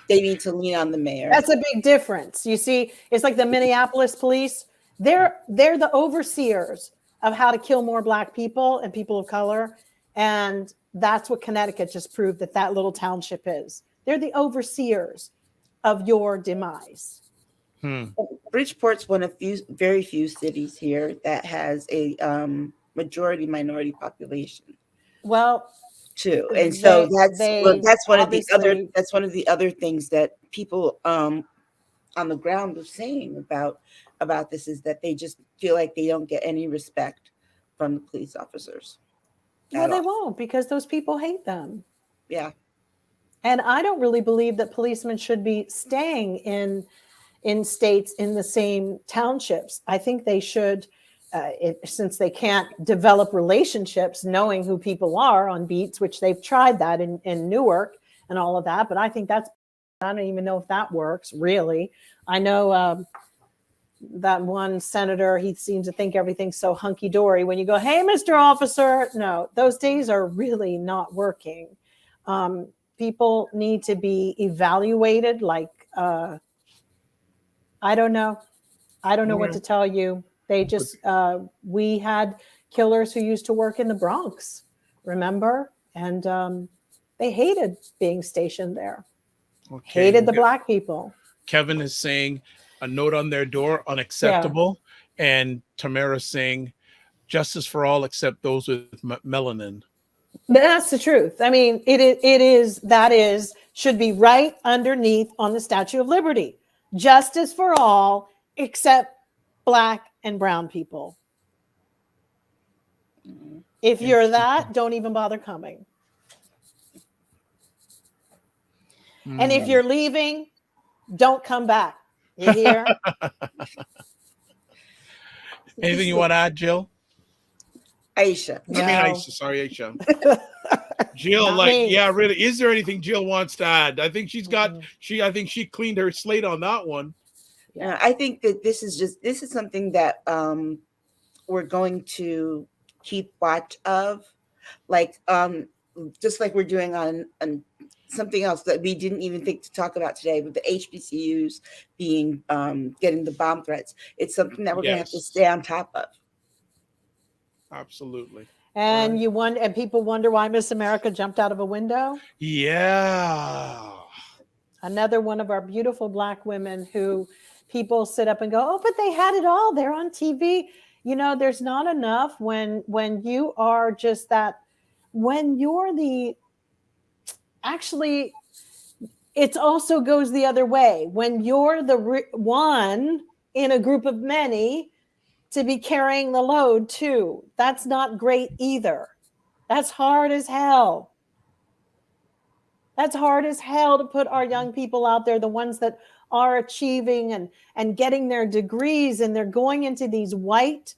They need to lean on the mayor. That's a big difference. You see, it's like the Minneapolis police. They're the overseers of how to kill more Black people and people of color. And that's what Connecticut just proved that little township is. They're the overseers of your demise. Bridgeport's one of very few cities here that has a majority minority population. Well, too, and so that's one of the other things that people on the ground are saying about this, is that they just feel like they don't get any respect from the police officers. Well, they won't, because those people hate them. Yeah. And I don't really believe that policemen should be staying in states in the same townships. I think they should, since they can't develop relationships knowing who people are on beats, which they've tried that in Newark and all of that. But I think I don't even know if that works, really. I know that one senator, he seems to think everything's so hunky-dory. When you go, hey, Mr. Officer, no, those days are really not working. People need to be evaluated like, I don't know what to tell you. They just, we had killers who used to work in the Bronx, remember? And they hated being stationed there. Okay. Hated the Black people. Kevin is saying a note on their door, unacceptable. Yeah. And Tamara saying justice for all except those with melanin. That's the truth. I mean, should be right underneath on the Statue of Liberty. Justice for all except Black and brown people. If you're that, don't even bother coming. And if you're leaving, don't come back. You hear? Anything you want to add, Jill? Aisha. No. Aisha. Sorry, Aisha. Jill, really, is there anything Jill wants to add? I think I think she cleaned her slate on that one. Yeah, I think that this is something that we're going to keep watch of, like just like we're doing on something else that we didn't even think to talk about today, with the HBCUs being getting the bomb threats. It's something that we're going to have to stay on top of. Absolutely. And and people wonder why Miss America jumped out of a window. Yeah. Another one of our beautiful Black women who people sit up and go, oh, but they had it all. They're on TV. You know, there's not enough when you are just that, when you're actually, it also goes the other way. When you're the one in a group of many to be carrying the load too. That's not great either. That's hard as hell. That's hard as hell to put our young people out there, the ones that are achieving and getting their degrees, and they're going into these white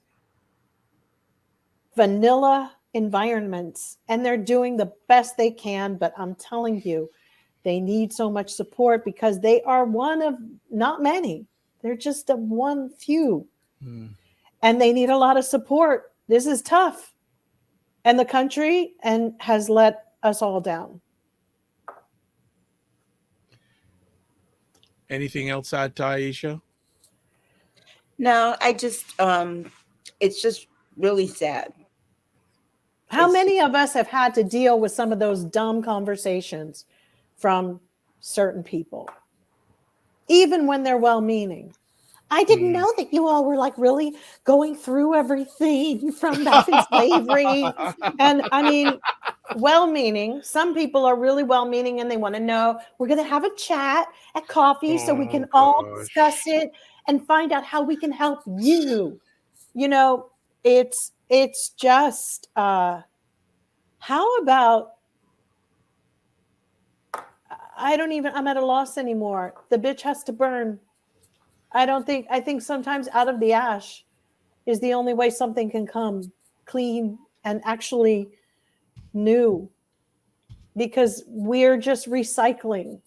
vanilla environments and they're doing the best they can. But I'm telling you, they need so much support because they are one of not many. They're just a one few. And they need a lot of support. This is tough. And the country has let us all down. Anything else to Aisha? No, I just, it's just really sad. How many of us have had to deal with some of those dumb conversations from certain people, even when they're well-meaning? I didn't know that you all were like really going through everything from back in slavery. And I mean, well-meaning, some people are really well-meaning and they want to know, we're going to have a chat at coffee so we can all discuss it and find out how we can help you. You know, it's just, how about I'm at a loss anymore. The bitch has to burn. I think sometimes out of the ash is the only way something can come clean and actually new, because we're just recycling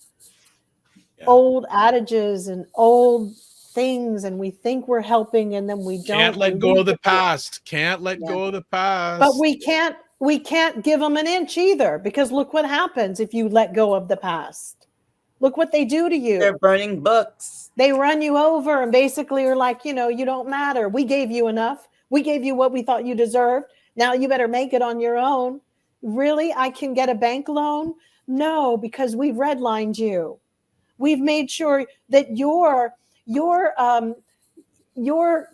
old adages and old things, and we think we're helping, and then we don't. Can't let go of the past. Can't let go of the past. But we can't give them an inch either, because look what happens if you let go of the past. Look what they do to you. They're burning books. They run you over and basically are like, you don't matter. We gave you enough. We gave you what we thought you deserved. Now you better make it on your own. Really? I can get a bank loan? No, because we've redlined you. We've made sure that your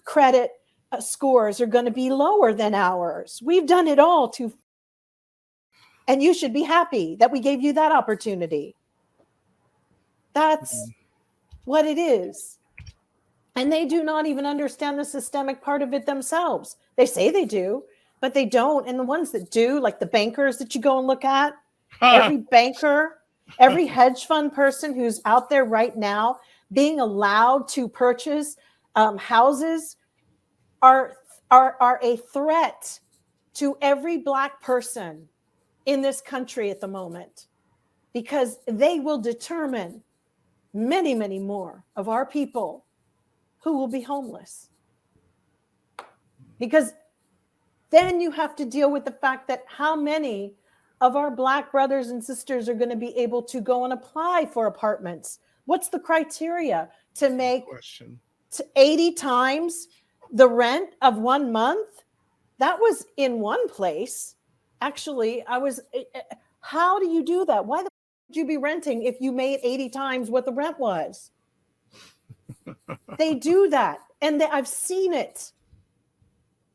credit scores are going to be lower than ours. We've done it all and you should be happy that we gave you that opportunity. That's what it is. And they do not even understand the systemic part of it themselves. They say they do, but they don't. And the ones that do, like the bankers that you go and look at, every banker, every hedge fund person who's out there right now being allowed to purchase houses are a threat to every Black person in this country at the moment, because they will determine many, many more of our people who will be homeless. Because then you have to deal with the fact that how many of our Black brothers and sisters are going to be able to go and apply for apartments? What's the criteria to make 80 times the rent of 1 month? That was in one place. Actually, how do you do that? Why the would you be renting if you made 80 times what the rent was? They do that. And I've seen it.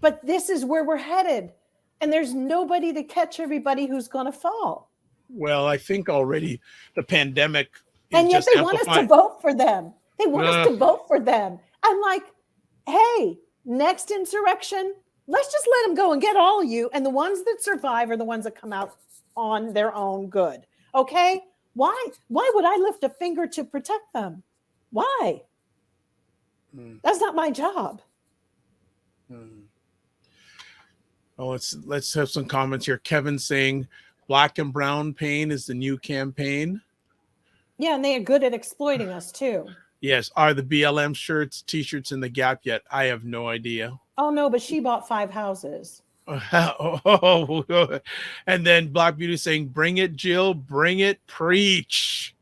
But this is where we're headed. And there's nobody to catch everybody who's going to fall. Well, I think already the pandemic. And yet they want us to vote for them. They want us to vote for them. I'm like, hey, next insurrection, let's just let them go and get all of you. And the ones that survive are the ones that come out on their own good. Okay? Why would I lift a finger to protect them? Why? That's not my job. Oh, let's have some comments here. Kevin saying Black and Brown Pain is the new campaign. Yeah, and they are good at exploiting us too. Yes. Are the BLM shirts, t-shirts in the Gap yet? I have no idea. Oh no, but she bought 5 houses. And then Black Beauty saying, bring it, Jill, bring it, preach.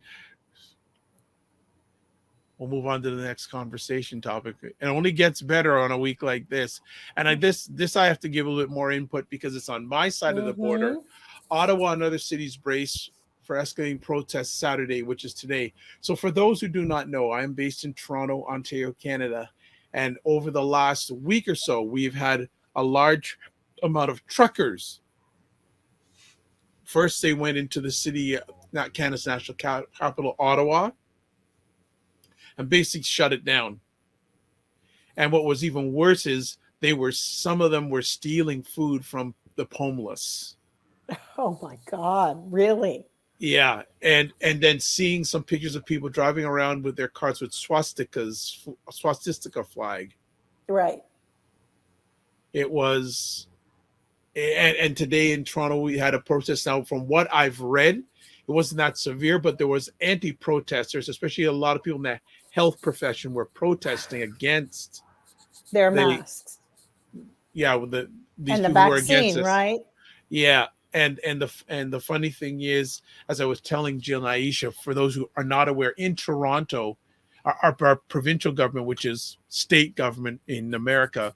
We'll move on to the next conversation topic. It only gets better on a week like this. And this I have to give a little bit more input because it's on my side of the border. Ottawa and other cities brace for escalating protests Saturday, which is today. So for those who do not know, I am based in Toronto, Ontario, Canada. And over the last week or so, we've had a large amount of truckers. First, they went into the city, not Canada's national capital, Ottawa, and basically shut it down. And what was even worse is some of them were stealing food from the homeless. Oh my God, really? Yeah. And then seeing some pictures of people driving around with their cars with swastika flag. Right. It was, and today in Toronto, we had a protest. Now, from what I've read, it wasn't that severe, but there was anti-protesters, especially a lot of people in the health profession were protesting against their masks. Yeah, with these and the people were against vaccine, us. right? Yeah, and the funny thing is, as I was telling Jill and Aisha, for those who are not aware, in Toronto, our provincial government, which is state government in America,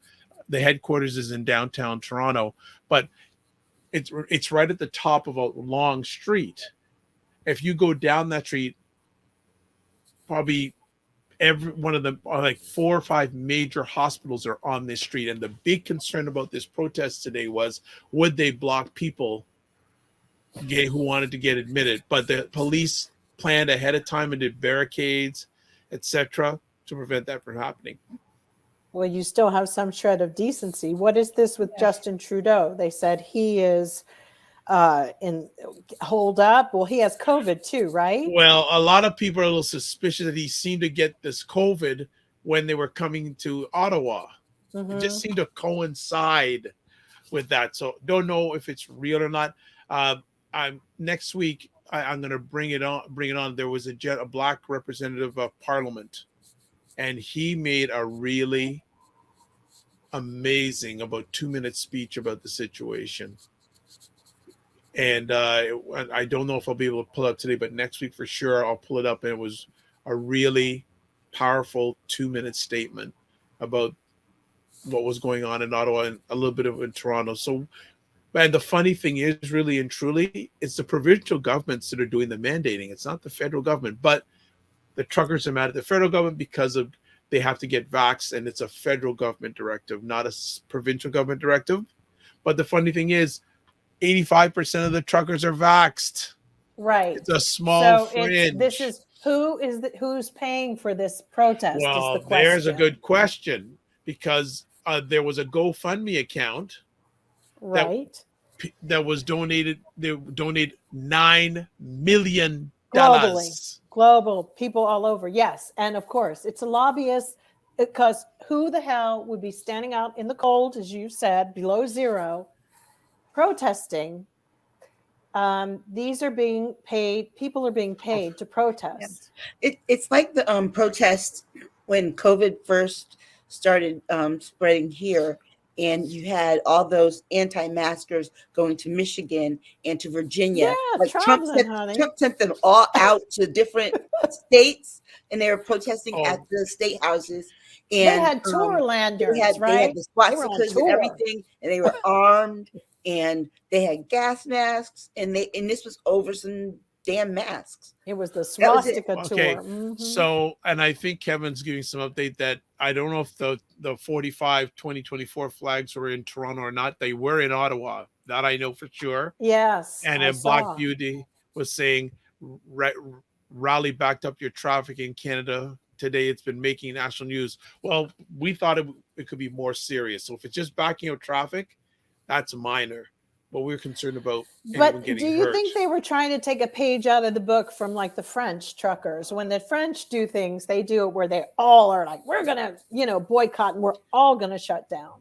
the headquarters is in downtown Toronto, but it's right at the top of a long street. If you go down that street, probably every one of them, like 4 or 5 major hospitals are on this street. And the big concern about this protest today was, would they block people who wanted to get admitted? But the police planned ahead of time and did barricades, etc., to prevent that from happening. Well, you still have some shred of decency. What is this with Justin Trudeau? They said he is in hold up. Well, he has COVID too, right? Well, a lot of people are a little suspicious that he seemed to get this COVID when they were coming to Ottawa. It just seemed to coincide with that. So don't know if it's real or not. Next week I'm going to bring it on. There was a black representative of Parliament, and he made a really amazing about 2-minute speech about the situation. And I don't know if I'll be able to pull it up today, but next week for sure I'll pull it up. And it was a really powerful 2-minute statement about what was going on in Ottawa and a little bit of in Toronto. So, and the funny thing is, really and truly, it's the provincial governments that are doing the mandating. It's not the federal government, but the truckers are mad at the federal government because of they have to get vaxxed, and it's a federal government directive, not a provincial government directive. But the funny thing is, 85% of the truckers are vaxxed. Right. It's a small so fringe. This is who's paying for this protest? Well, is the question. There's a good question, because there was a GoFundMe account, right? That was donated. They donated $9 million. Global people all over. Yes, and of course, it's a lobbyist, because who the hell would be standing out in the cold, as you said, below zero, protesting? These are being paid. People are being paid to protest. It's like the protests when COVID first started spreading here, and you had all those anti-maskers going to Michigan and to Virginia. Yeah, like Trump sent them all out to different states, and they were protesting at the state houses. And they had tour lanyards, right? They had the swastikas and everything, and they were armed, and they had gas masks, and this was over some damn masks. It was the swastika tour. Okay, so, and I think Kevin's giving some update that I don't know if the 45 2024 flags were in Toronto or not. They were in Ottawa. That I know for sure. Yes. And then Black Beauty was saying, rally backed up your traffic in Canada. Today it's been making national news. Well, we thought it could be more serious. So if it's just backing up traffic, that's minor. But we're concerned about anyone getting hurt. Do you think they were trying to take a page out of the book from like the French truckers? When the French do things, they do it where they all are like, we're going to, boycott, and we're all going to shut down.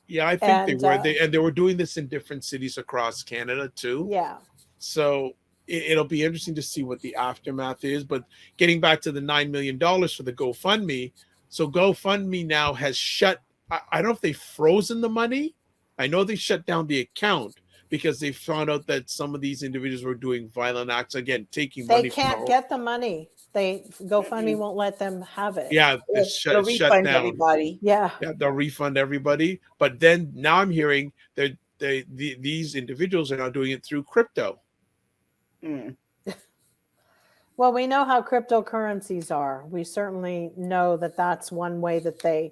Yeah, I think they were. They were doing this in different cities across Canada too. Yeah. So it'll be interesting to see what the aftermath is. But getting back to the $9 million for the GoFundMe. So GoFundMe now has shut. I don't know if they've frozen the money. I know they shut down the account because they found out that some of these individuals were doing violent acts, again, taking money. They can't get the money. GoFundMe won't let them have it. Yeah, they'll refund down. Everybody. Yeah, they'll refund everybody. But then now I'm hearing that these individuals are now doing it through crypto. Well, we know how cryptocurrencies are. We certainly know that that's one way that they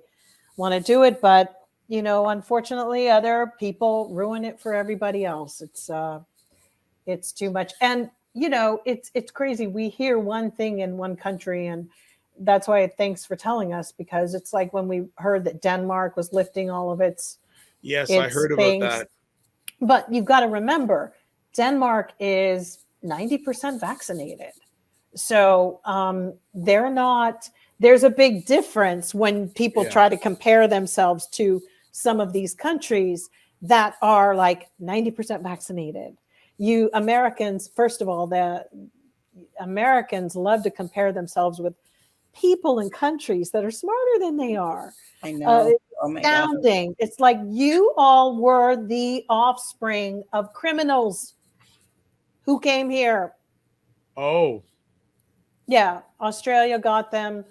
want to do it, but unfortunately, other people ruin it for everybody else. It's too much. And, it's crazy. We hear one thing in one country, and that's why thanks for telling us, because it's like when we heard that Denmark was lifting all of its I heard things. about that. But you've got to remember, Denmark is 90% vaccinated. So they're not, there's a big difference when people try to compare themselves to some of these countries that are like 90% vaccinated. You Americans, first of all, the Americans love to compare themselves with people in countries that are smarter than they are. I know. It's astounding. It's like you all were the offspring of criminals who came here. Oh. Yeah, Australia got them,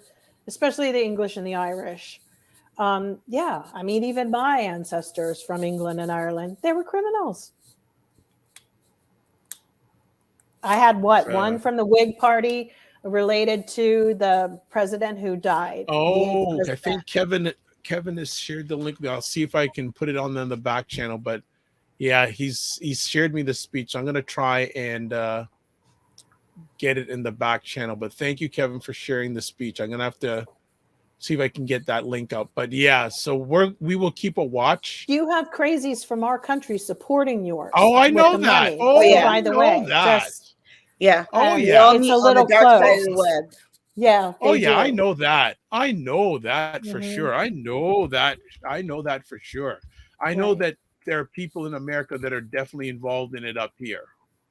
especially the English and the Irish. Even my ancestors from England and Ireland, they were criminals. I had one from the Whig Party related to the president who died. Oh, I think Kevin has shared the link. I'll see if I can put it on the back channel. But yeah, he's shared me the speech. I'm gonna try and get it in the back channel. But thank you, Kevin, for sharing the speech. I'm gonna have to see if I can get that link up. But yeah, so we will keep a watch. You have crazies from our country supporting yours. Oh, I know that. Money. Oh, yeah. By the way, just yeah. Oh, We yeah. all It's meet a on the little dark side of close. the web. Yeah. Oh yeah, do. I know that. I know that for Mhm. sure. I know that. I know that for sure. I know Right. that there are people in America that are definitely involved in it up here.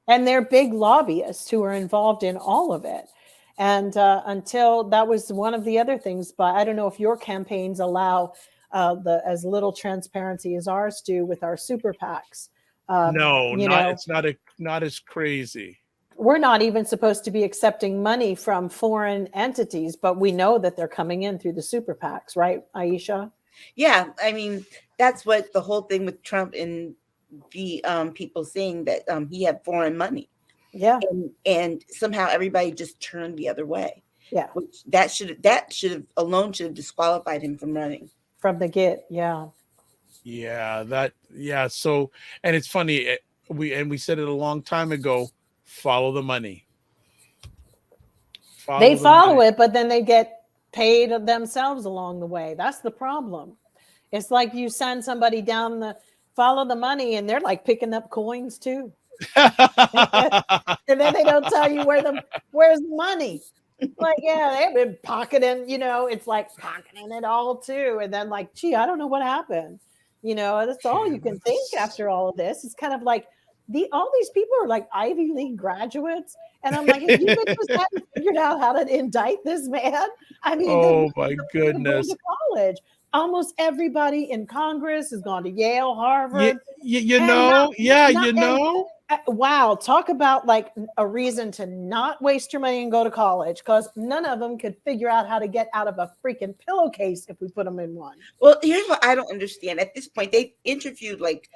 And they're big lobbyists who are involved in all of it. And until that was one of the other things, but I don't know if your campaigns allow as little transparency as ours do with our super PACs. No, you not know, it's not as crazy. we're not even supposed to be accepting money from foreign entities, but we know that they're coming in through the super PACs, right, Aisha? Yeah, I mean, that's what the whole thing with Trump and the people saying that he had foreign money. Yeah. And somehow everybody just turned the other way. Yeah. Which that should have alone should have disqualified him from running. From the get, yeah. Yeah, so, and it's funny, we said it a long time ago, follow the money. They follow it, but then they get paid themselves along the way. That's the problem. It's like you send somebody down follow the money, and they're like picking up coins too. And then they don't tell you where's the money. Like, yeah, they've been pocketing, it's like pocketing it all too. And then like, gee, I don't know what happened. That's all you can think after all of this. It's kind of like all these people are like Ivy League graduates. And I'm like, if you just haven't figured out how to indict this man, I mean, oh my goodness. To college. Almost everybody in Congress has gone to Yale, Harvard. Wow, talk about like a reason to not waste your money and go to college, because none of them could figure out how to get out of a freaking pillowcase if we put them in one. Well, here's what I don't understand. At this point, they interviewed like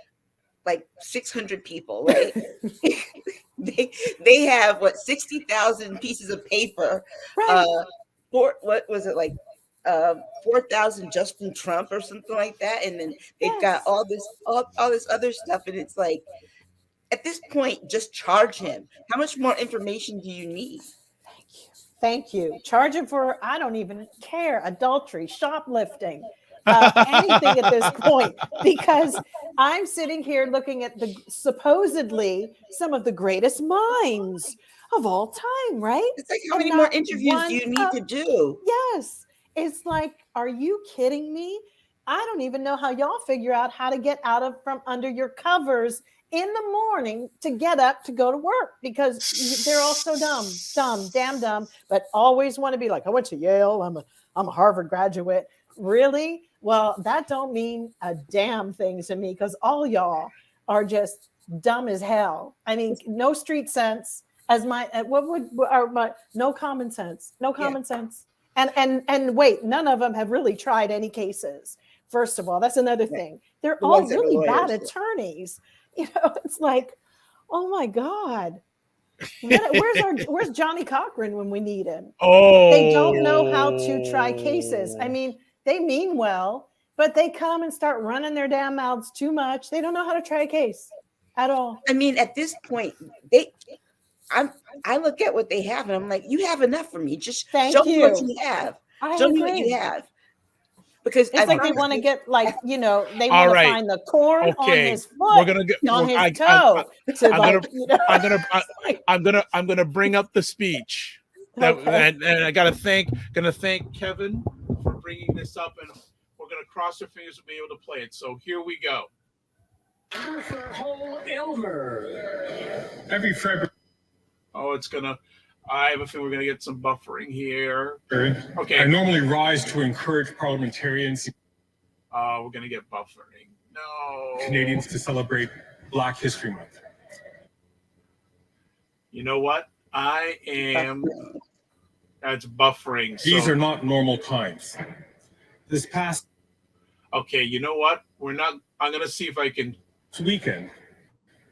600 people, right? they have 60,000 pieces of paper. Right. What was it like? 4,000 just from Trump or something like that, and then they've got all this other stuff, and it's like, at this point, just charge him. How much more information do you need? Thank you. Charge him for, I don't even care, adultery, shoplifting, anything at this point, because I'm sitting here looking at supposedly some of the greatest minds of all time, right? It's like, how many more interviews do you need to do? Yes. It's like, are you kidding me? I don't even know how y'all figure out how to get out from under your covers in the morning to get up to go to work, because they're all so damn dumb, but always want to be like, I went to Yale, I'm a Harvard graduate. Really? Well, that don't mean a damn thing to me, because all y'all are just dumb as hell. I mean, no street sense, no common sense, sense. And wait, none of them have really tried any cases. First of all, that's another thing. They're all really bad attorneys. It's like, oh my God. Where's Johnny Cochran when we need him? Oh, they don't know how to try cases. I mean, they mean well, but they come and start running their damn mouths too much. They don't know how to try a case at all. I mean, at this point, I look at what they have and I'm like, you have enough for me. Just show me what you have. Show me what you have. Because it's like they want to get they want to find the corn on his foot, on his toe. I'm gonna bring up the speech. And I gotta thank Kevin for bringing this up, and we're gonna cross our fingers to be able to play it. So here we go. Every February. Oh, I have a feeling we're going to get some buffering here. Okay. I normally rise to encourage parliamentarians. We're going to get buffering. No. Canadians to celebrate Black History Month. You know what? That's buffering. These are not normal times. This past. Okay, you know what? I'm going to see if I can. This weekend,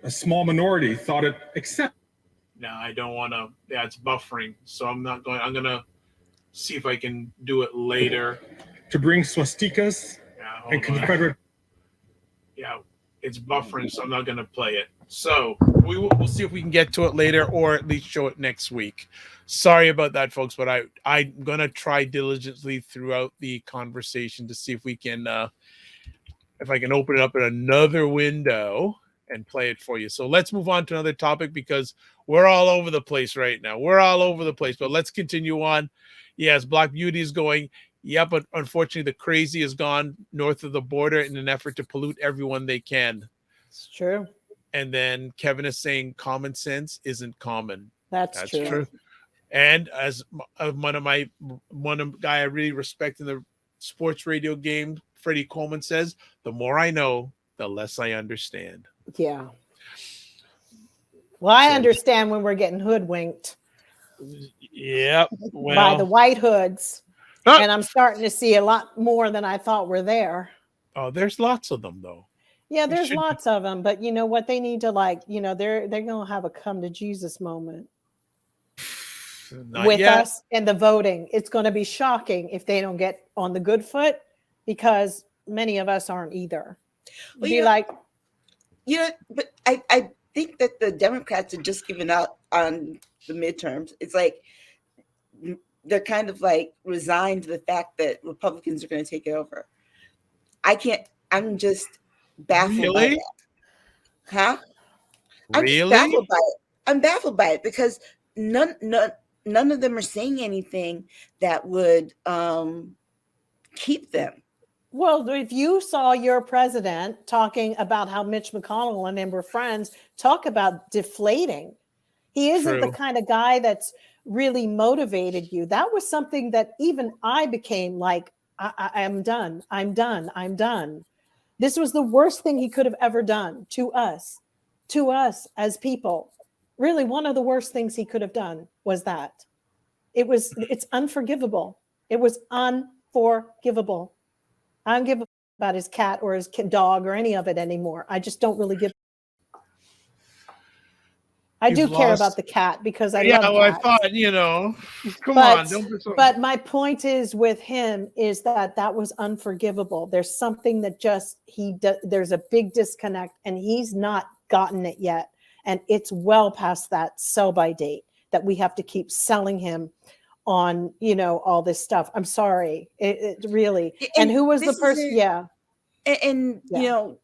a small minority thought it acceptable. No, I don't want to. Yeah, it's buffering. So I'm not going. I'm going to see if I can do it later. To bring swastikas and Confederate. Yeah, it's buffering, so I'm not going to play it. So we'll see if we can get to it later, or at least show it next week. Sorry about that, folks, but I'm gonna try diligently throughout the conversation to see if we can if I can open it up in another window and play it for you. So let's move on to another topic, because we're all over the place right now. We're all over the place, but let's continue on. Yes, Black Beauty is going. Yeah, but unfortunately, the crazy has gone north of the border in an effort to pollute everyone they can. It's true. And then Kevin is saying common sense isn't common. That's true. And as one guy I really respect in the sports radio game, Freddie Coleman, says, the more I know, the less I understand. Yeah. Well, I understand when we're getting hoodwinked. Yep. Well, By the white hoods. And I'm starting to see a lot more than I thought were there. Oh, there's lots of them, though. Yeah, there's lots of them. But you know what? They need to, like, you know, they're going to have a come to Jesus moment. With us and the voting. It's going to be shocking if they don't get on the good foot, because many of us aren't either. Well, be like, but I think that the Democrats are just giving out on the midterms. It's like they're kind of like resigned to the fact that Republicans are going to take it over. I'm just baffled by that. Huh? I'm just baffled by it. I'm baffled by it because none of them are saying anything that would keep them. Well, if you saw your president talking about how Mitch McConnell and him were friends, talk about deflating. He isn't the kind of guy that's really motivated you. That was something that even I became like, I'm done. I'm done. I'm done. This was the worst thing he could have ever done to us as people. Really, one of the worst things he could have done was that. It's unforgivable. It was unforgivable. I don't give a about his cat or his dog or any of it anymore. I just don't really give. I do care about the cat because I love cats. I thought, come on. Don't be so... But my point is with him is that was unforgivable. There's something that there's a big disconnect and he's not gotten it yet. And it's well past that sell-by date that we have to keep selling him on, all this stuff. I'm sorry. It really. And who was the person? Yeah. And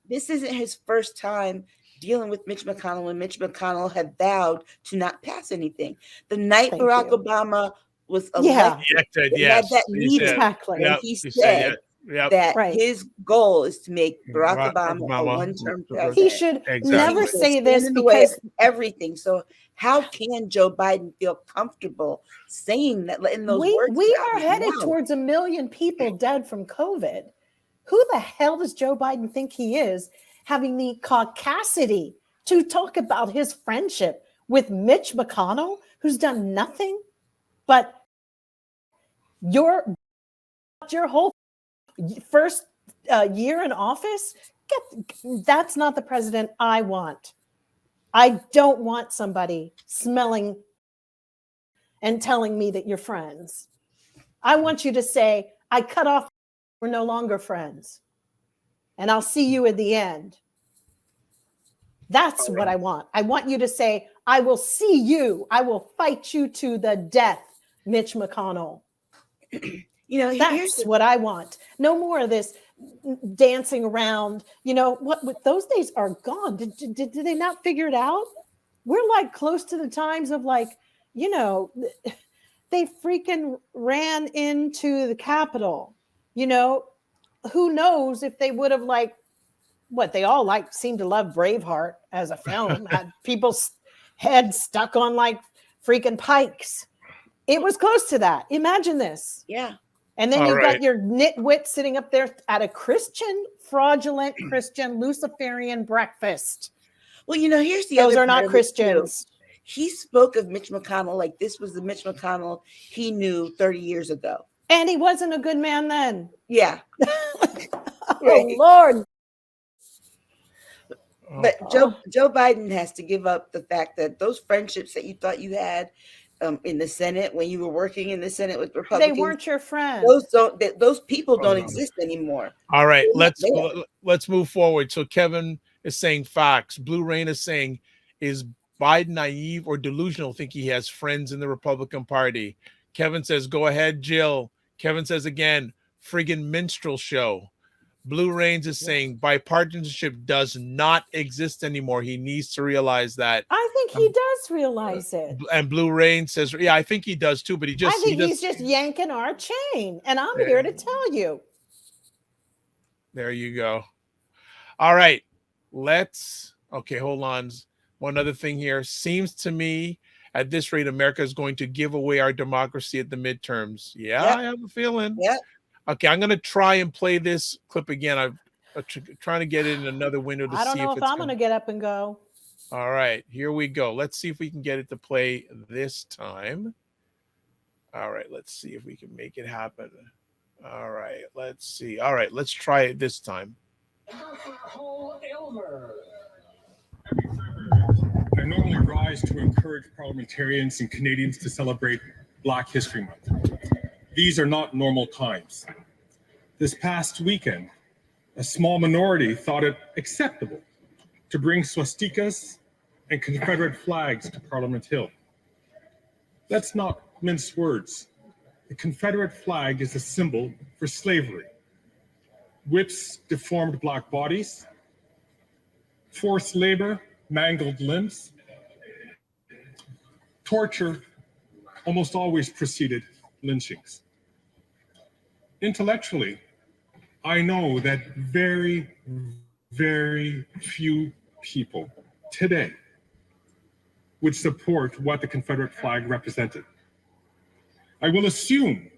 this isn't his first time dealing with Mitch McConnell, when Mitch McConnell had vowed to not pass anything. The night Barack Obama was elected, had that meeting, exactly. And he said that his goal is to make Barack Obama a one-term president. He should never say this because everything. So how can Joe Biden feel comfortable saying that in those words? We are headed towards 1 million people dead from COVID. Who the hell does Joe Biden think he is, having the caucasity to talk about his friendship with Mitch McConnell, who's done nothing but your whole first year in office? That's not the president I want. I don't want somebody smelling and telling me that you're friends. I want you to say, I cut off, we're no longer friends. And I'll see you at the end. That's what I want. I want you to say, I will see you. I will fight you to the death, Mitch McConnell. That's what I want. No more of this dancing around. What those days are gone. Did they not figure it out? We're like close to the times of they freaking ran into the Capitol. Who knows if they would have they all seem to love Braveheart as a film, had people's heads stuck on freaking pikes. It was close to that. Imagine this. Yeah. And then you've got your nitwit sitting up there at a fraudulent Christian Luciferian breakfast. Well, here's the Those are not Christians. He spoke of Mitch McConnell like this was the Mitch McConnell he knew 30 years ago. And he wasn't a good man then. Yeah. Oh, Lord. But Joe Biden has to give up the fact that those friendships that you thought you had in the Senate, when you were working in the Senate with Republicans, they weren't your friends. Those people don't exist anymore. All right, let's move forward. So Kevin is saying facts. Blue Rain is saying, is Biden naive or delusional, think he has friends in the Republican Party? Kevin says, go ahead, Jill. Kevin says again, friggin' minstrel show. Blue Rains is saying bipartisanship does not exist anymore. He needs to realize that. I think he does realize it. And Blue Rain says, yeah, I think he does too, but I think he's just yanking our chain. And I'm here to tell you. There you go. All right. Okay, hold on. One other thing here. Seems to me at this rate, America is going to give away our democracy at the midterms. Yeah, I have a feeling. Yeah. Okay, I'm going to try and play this clip again. I'm trying to get it in another window to see if I don't know if I'm going to get up and go. All right, here we go. Let's see if we can get it to play this time. All right, let's see if we can make it happen. All right, let's see. All right, let's try it this time. I normally rise to encourage parliamentarians and Canadians to celebrate Black History Month. These are not normal times. This past weekend, a small minority thought it acceptable to bring swastikas and Confederate flags to Parliament Hill. Let's not mince words. The Confederate flag is a symbol for slavery. Whips deformed Black bodies, forced labor, mangled limbs. Torture almost always preceded lynchings. Intellectually, I know that very, very few people today would support what the Confederate flag represented. I will assume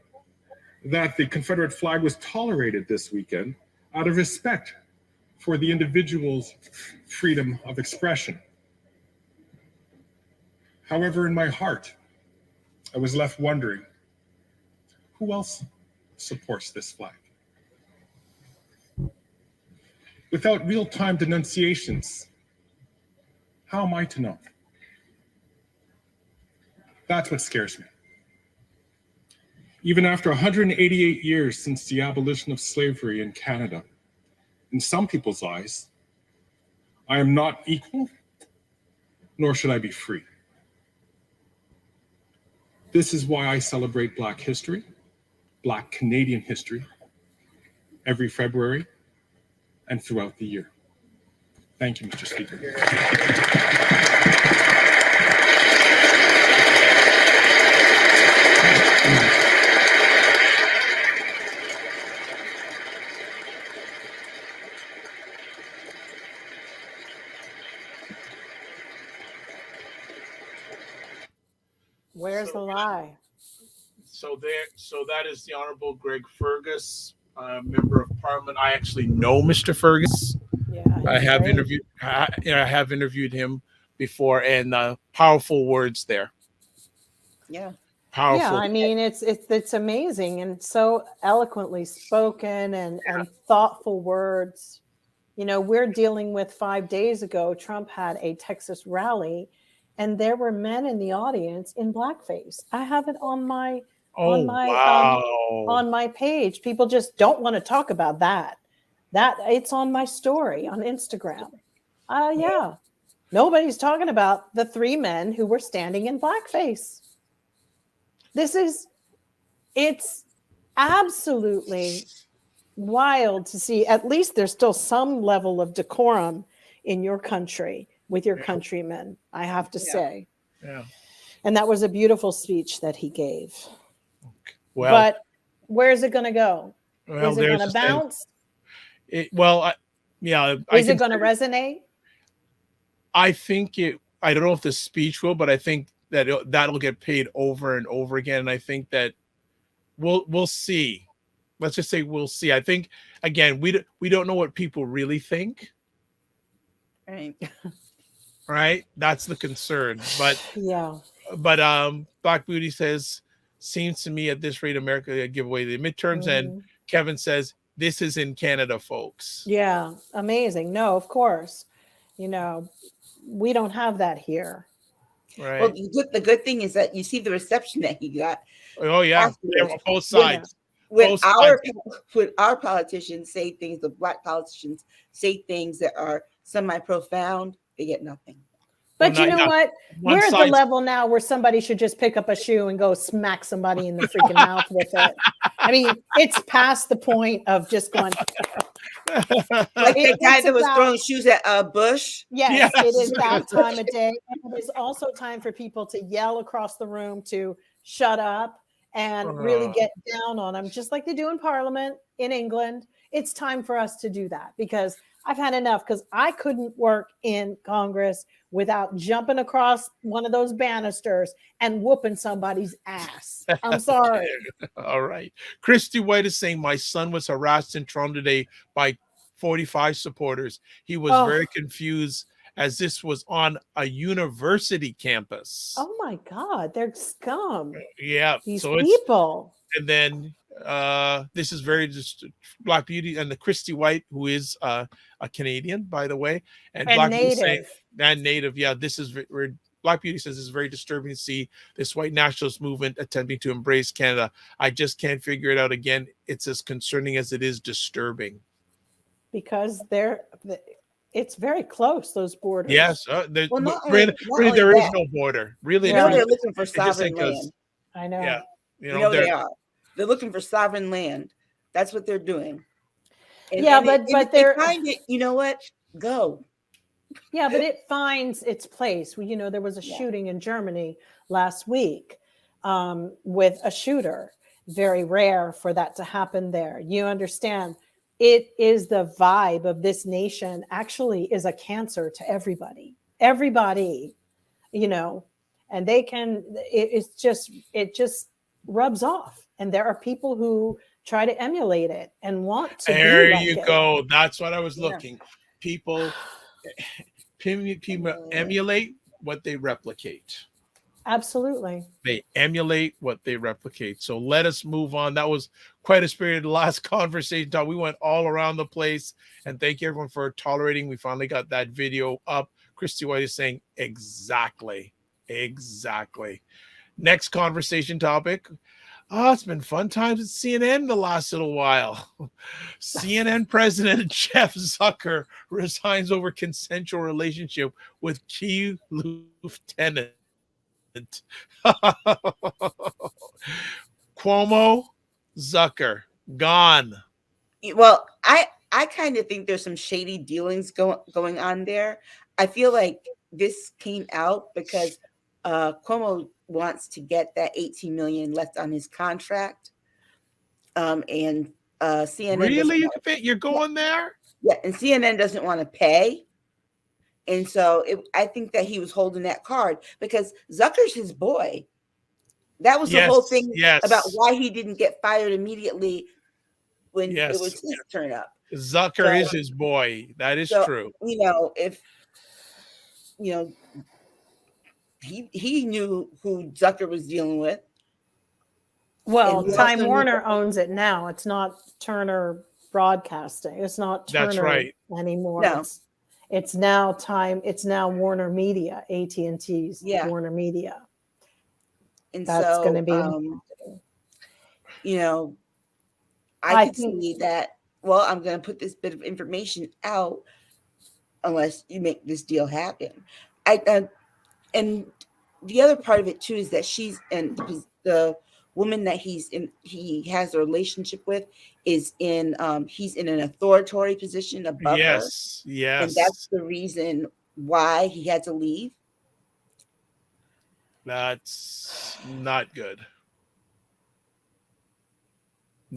that the Confederate flag was tolerated this weekend out of respect for the individual's freedom of expression. However, in my heart, I was left wondering, who else supports this flag? Without real-time denunciations, how am I to know? That's what scares me. Even after 188 years since the abolition of slavery in Canada, in some people's eyes, I am not equal, nor should I be free. This is why I celebrate Black history, Black Canadian history, every February and throughout the year. Thank you, Mr. Speaker. Where's the lie? So that is the Honorable Greg Fergus, member of Parliament. I actually know Mr. Fergus. Yeah, I have interviewed him before, and powerful words there. Yeah. Powerful. Yeah, I mean it's amazing and so eloquently spoken and thoughtful words. You know, we're dealing with 5 days ago, Trump had a Texas rally and there were men in the audience in blackface. I have it on my on my page. People just don't want to talk about that. That it's on my story on Instagram. Yeah. Nobody's talking about the 3 men who were standing in blackface. It's absolutely wild to see. At least there's still some level of decorum in your country with your countrymen, I have to say. Yeah. And that was a beautiful speech that he gave. Well, but where's it going to go? Well, is it going to bounce? Is it going to resonate? I think I don't know if the speech will, but I think that that'll get paid over and over again. And I think that we'll see. Let's just say we'll see. I think, again, we don't know what people really think. Right. Right? That's the concern. But yeah. But Black Beauty says, seems to me at this rate, America will give away the midterms. And Kevin says, this is in Canada, folks. Yeah. Amazing. No, of course. You know, we don't have that here. Right. Well, the good thing is that you see the reception that he got. Oh, yeah. Both sides. When our politicians say things, the Black politicians say things that are semi-profound, they get nothing. But you know what? One We're at the side's- level now where somebody should just pick up a shoe and go smack somebody in the freaking mouth with it. I mean, it's past the point of just going. Like the guy It's that was about- throwing shoes at Bush. Yes, Yes. it is that time of day. And it is also time for people to yell across the room to shut up and really get down on them, just like they do in Parliament in England. It's time for us to do that because I've had enough, because I couldn't work in Congress without jumping across one of those banisters and whooping somebody's ass. I'm sorry. All right. Christy White is saying, my son was harassed in Toronto today by 45 supporters. He was very confused as this was on a university campus. Oh my God, they're scum. Yeah. These so people. And then this is very just Black Beauty and the Christy White, who is a Canadian, by the way, and Black Beauty saying, and native. Yeah, this is very, Black Beauty says it's very disturbing to see this white nationalist movement attempting to embrace Canada. I just can't figure it out. Again, it's as concerning as it is disturbing. Because it's very close, those borders. Yes, Well, really there is no border. Really, you know they're looking for sovereign goes, land. I know. Yeah, you know they are. They're looking for sovereign land. That's what they're doing. And, yeah, and but they're find it. You know what? Go. Yeah, but it finds its place. You know, there was a shooting in Germany last week with a shooter. Very rare for that to happen there. You understand? It is the vibe of this nation. Actually, is a cancer to everybody. Everybody, you know, and they can. It just rubs off. And there are people who try to emulate it and want to. There be like you it. go. That's what I was looking. People emulate what they replicate. Absolutely. They emulate what they replicate. So let us move on. That was quite a spirited last conversation. We went all around the place. And thank you everyone for tolerating. We finally got that video up. Christy White is saying exactly. Next conversation topic. It's been fun times at CNN the last little while. CNN President Jeff Zucker resigns over consensual relationship with key lieutenant. Cuomo, Zucker, gone. Well, I kind of think there's some shady dealings going on there. I feel like this came out because Cuomo wants to get that $18 million left on his contract, and CNN really you're going there? Yeah, and CNN doesn't want to pay, and so I think that he was holding that card because Zucker's his boy. That was the whole thing about why he didn't get fired immediately when it was his turn up. Zucker is his boy. That is true. You know, if you know. He knew who Zucker was dealing with. Well, Time Warner owns it now. It's not Turner Broadcasting. It's not Turner anymore. No. It's now Time. It's now Warner Media, AT&T's Warner Media. And that's going to be, you know, I could see that. Well, I'm going to put this bit of information out unless you make this deal happen. And the other part of it too is that she's and the woman that he has a relationship with is in he's in an authoritative position above her. Yes. And that's the reason why he had to leave. That's not good.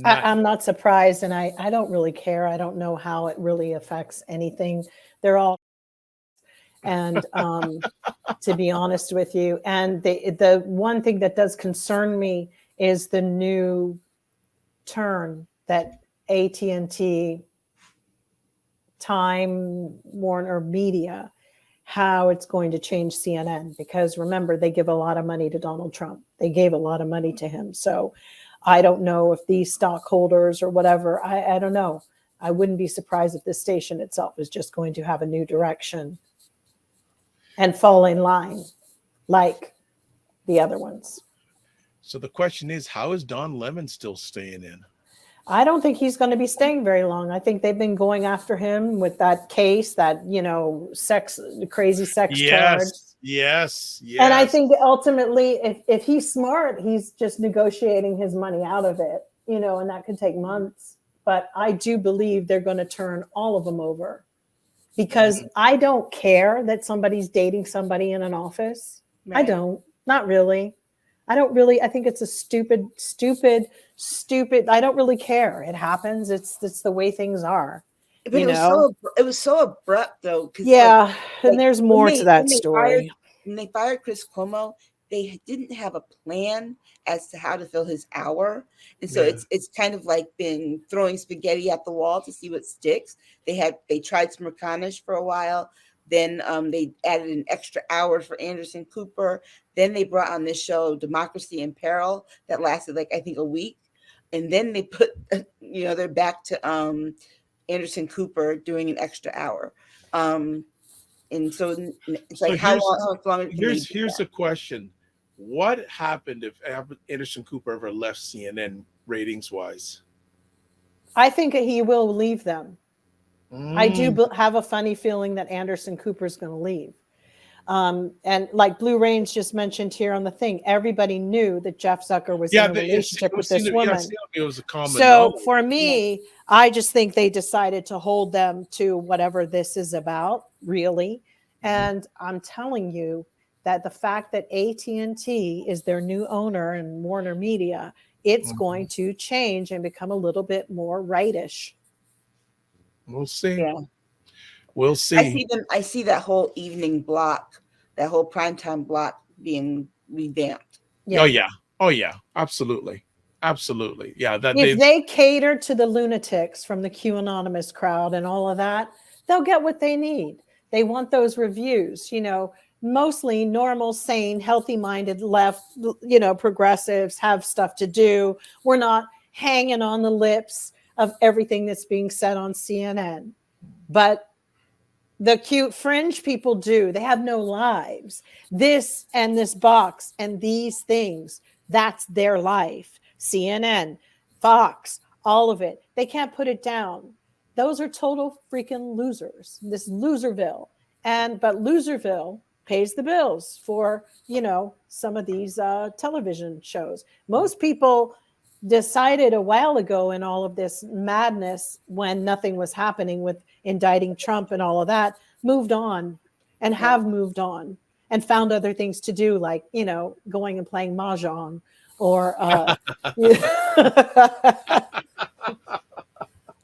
I'm not surprised, and I don't really care. I don't know how it really affects anything. They're all. And to be honest with you, and the one thing that does concern me is the new turn that AT&T, Time Warner Media, how it's going to change CNN. Because remember, they give a lot of money to Donald Trump. They gave a lot of money to him. So I don't know if these stockholders or whatever, I don't know. I wouldn't be surprised if the station itself is just going to have a new direction and fall in line like the other ones. So the question is, how is Don Lemon still staying in? I don't think he's going to be staying very long. I think they've been going after him with that case, that, crazy sex charge. Yes. And I think ultimately, if he's smart, he's just negotiating his money out of it, and that could take months. But I do believe they're going to turn all of them over, because I don't care that somebody's dating somebody in an office. Right. I don't, not really. I think it's a stupid. I don't really care. It happens. It's the way things are. But it was so abrupt though. Yeah. And there's more to that story. When they fired Chris Cuomo, they didn't have a plan as to how to fill his hour. And so it's kind of like been throwing spaghetti at the wall to see what sticks. They tried Smirkanish for a while. Then they added an extra hour for Anderson Cooper. Then they brought on this show, Democracy in Peril, that lasted I think a week. And then they put, they're back to Anderson Cooper doing an extra hour. And so it's like, how long? Here's the question. What happened if Anderson Cooper ever left CNN ratings wise? I think he will leave them. I do have a funny feeling that Anderson Cooper is going to leave. And like Blue Range just mentioned here on the thing, everybody knew that Jeff Zucker was in a relationship with this woman. It was a common knowledge. For me, I just think they decided to hold them to whatever this is about, really. And I'm telling you that the fact that AT&T is their new owner and Warner Media, it's going to change and become a little bit more rightish. We'll see. Yeah. We'll see. I see that whole evening block, that whole primetime block being revamped. Yeah. Oh yeah. Absolutely. Yeah. If they cater to the lunatics from the QAnonymous crowd and all of that, they'll get what they need. They want those reviews, mostly normal, sane, healthy-minded left, progressives have stuff to do. We're not hanging on the lips of everything that's being said on CNN. But the cute fringe people do. They have no lives. This and this box and these things, that's their life. CNN, Fox, all of it. They can't put it down. Those are total freaking losers. This Loserville. But Loserville pays the bills for, some of these television shows. Most people decided a while ago in all of this madness, when nothing was happening with indicting Trump and all of that, moved on and have moved on and found other things to do, like, going and playing mahjong or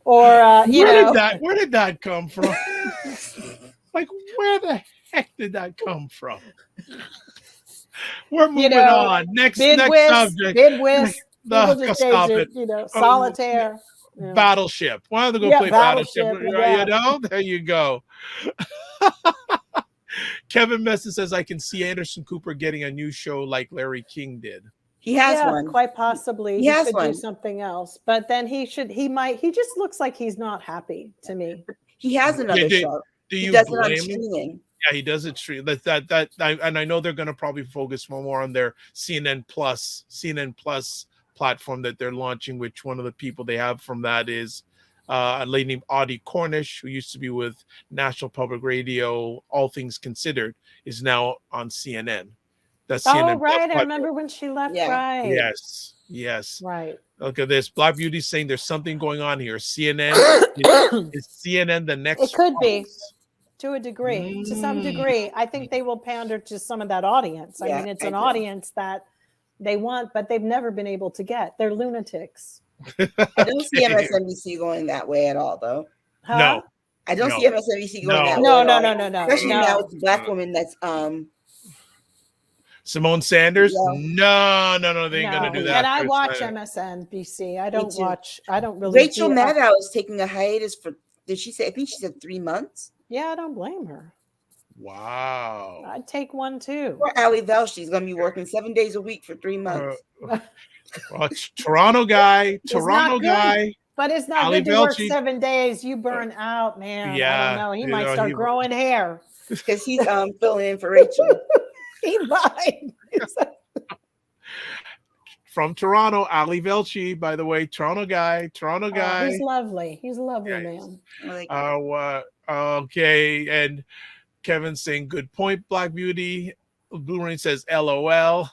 where did that come from? Like, where the heck did that come from? We're moving on. Next subject. Bid whist. Stop it. Solitaire. Battleship. Why don't they go play Battleship? There you go. Kevin Messon says, I can see Anderson Cooper getting a new show like Larry King did. He has one. Quite possibly. He could do something else. But then he just looks like he's not happy to me. He has another show. Do you blame him? Yeah, he does it stream. And I know they're going to probably focus more on their CNN Plus platform that they're launching, which one of the people they have from that is a lady named Audie Cornish, who used to be with National Public Radio, All Things Considered, is now on CNN. That's CNN. Oh, right. I remember when she left. Yeah. Right. Yes. Right. Look at this. Black Beauty saying there's something going on here. CNN is CNN the next. It could be. To a degree, to some degree. I think they will pander to some of that audience. I mean, it's an audience that they want, but they've never been able to get. They're lunatics. I don't see MSNBC going that way at all, though. Huh? No. I don't see MSNBC going that way. No. Especially now with the black woman that's Simone Sanders? Yeah. No, they ain't gonna do that. And I watch MSNBC. I don't really. Rachel Maddow is taking a hiatus for, I think she said 3 months. Yeah, I don't blame her. Wow. I'd take one too. Poor Ali Velsh, she's going to be working 7 days a week for 3 months. Toronto guy. But it's not good to work 7 days. You burn out, man. Yeah. I don't know. He might start growing hair. Because he's filling in for Rachel. He might. from Toronto, Ali Velchi, by the way, Toronto guy. Oh, he's lovely. He's a lovely man. Okay, and Kevin saying, good point, Black Beauty. Blue Rain says, LOL.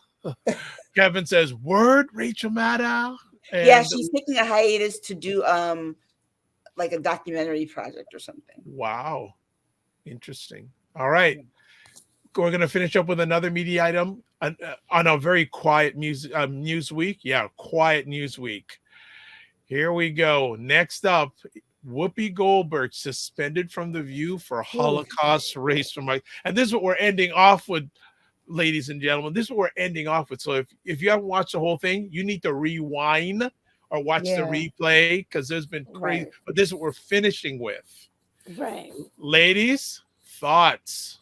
Kevin says, word, Rachel Maddow. And yeah, she's taking a hiatus to do like a documentary project or something. Wow. Interesting. All right. We're going to finish up with another media item on a very quiet news week. Yeah, quiet news week. Here we go. Next up, Whoopi Goldberg suspended from The View for Holocaust race. And this is what we're ending off with, ladies and gentlemen. This is what we're ending off with. So if you haven't watched the whole thing, you need to rewind or watch the replay because there's been crazy. Right. But this is what we're finishing with. Right. Ladies, thoughts?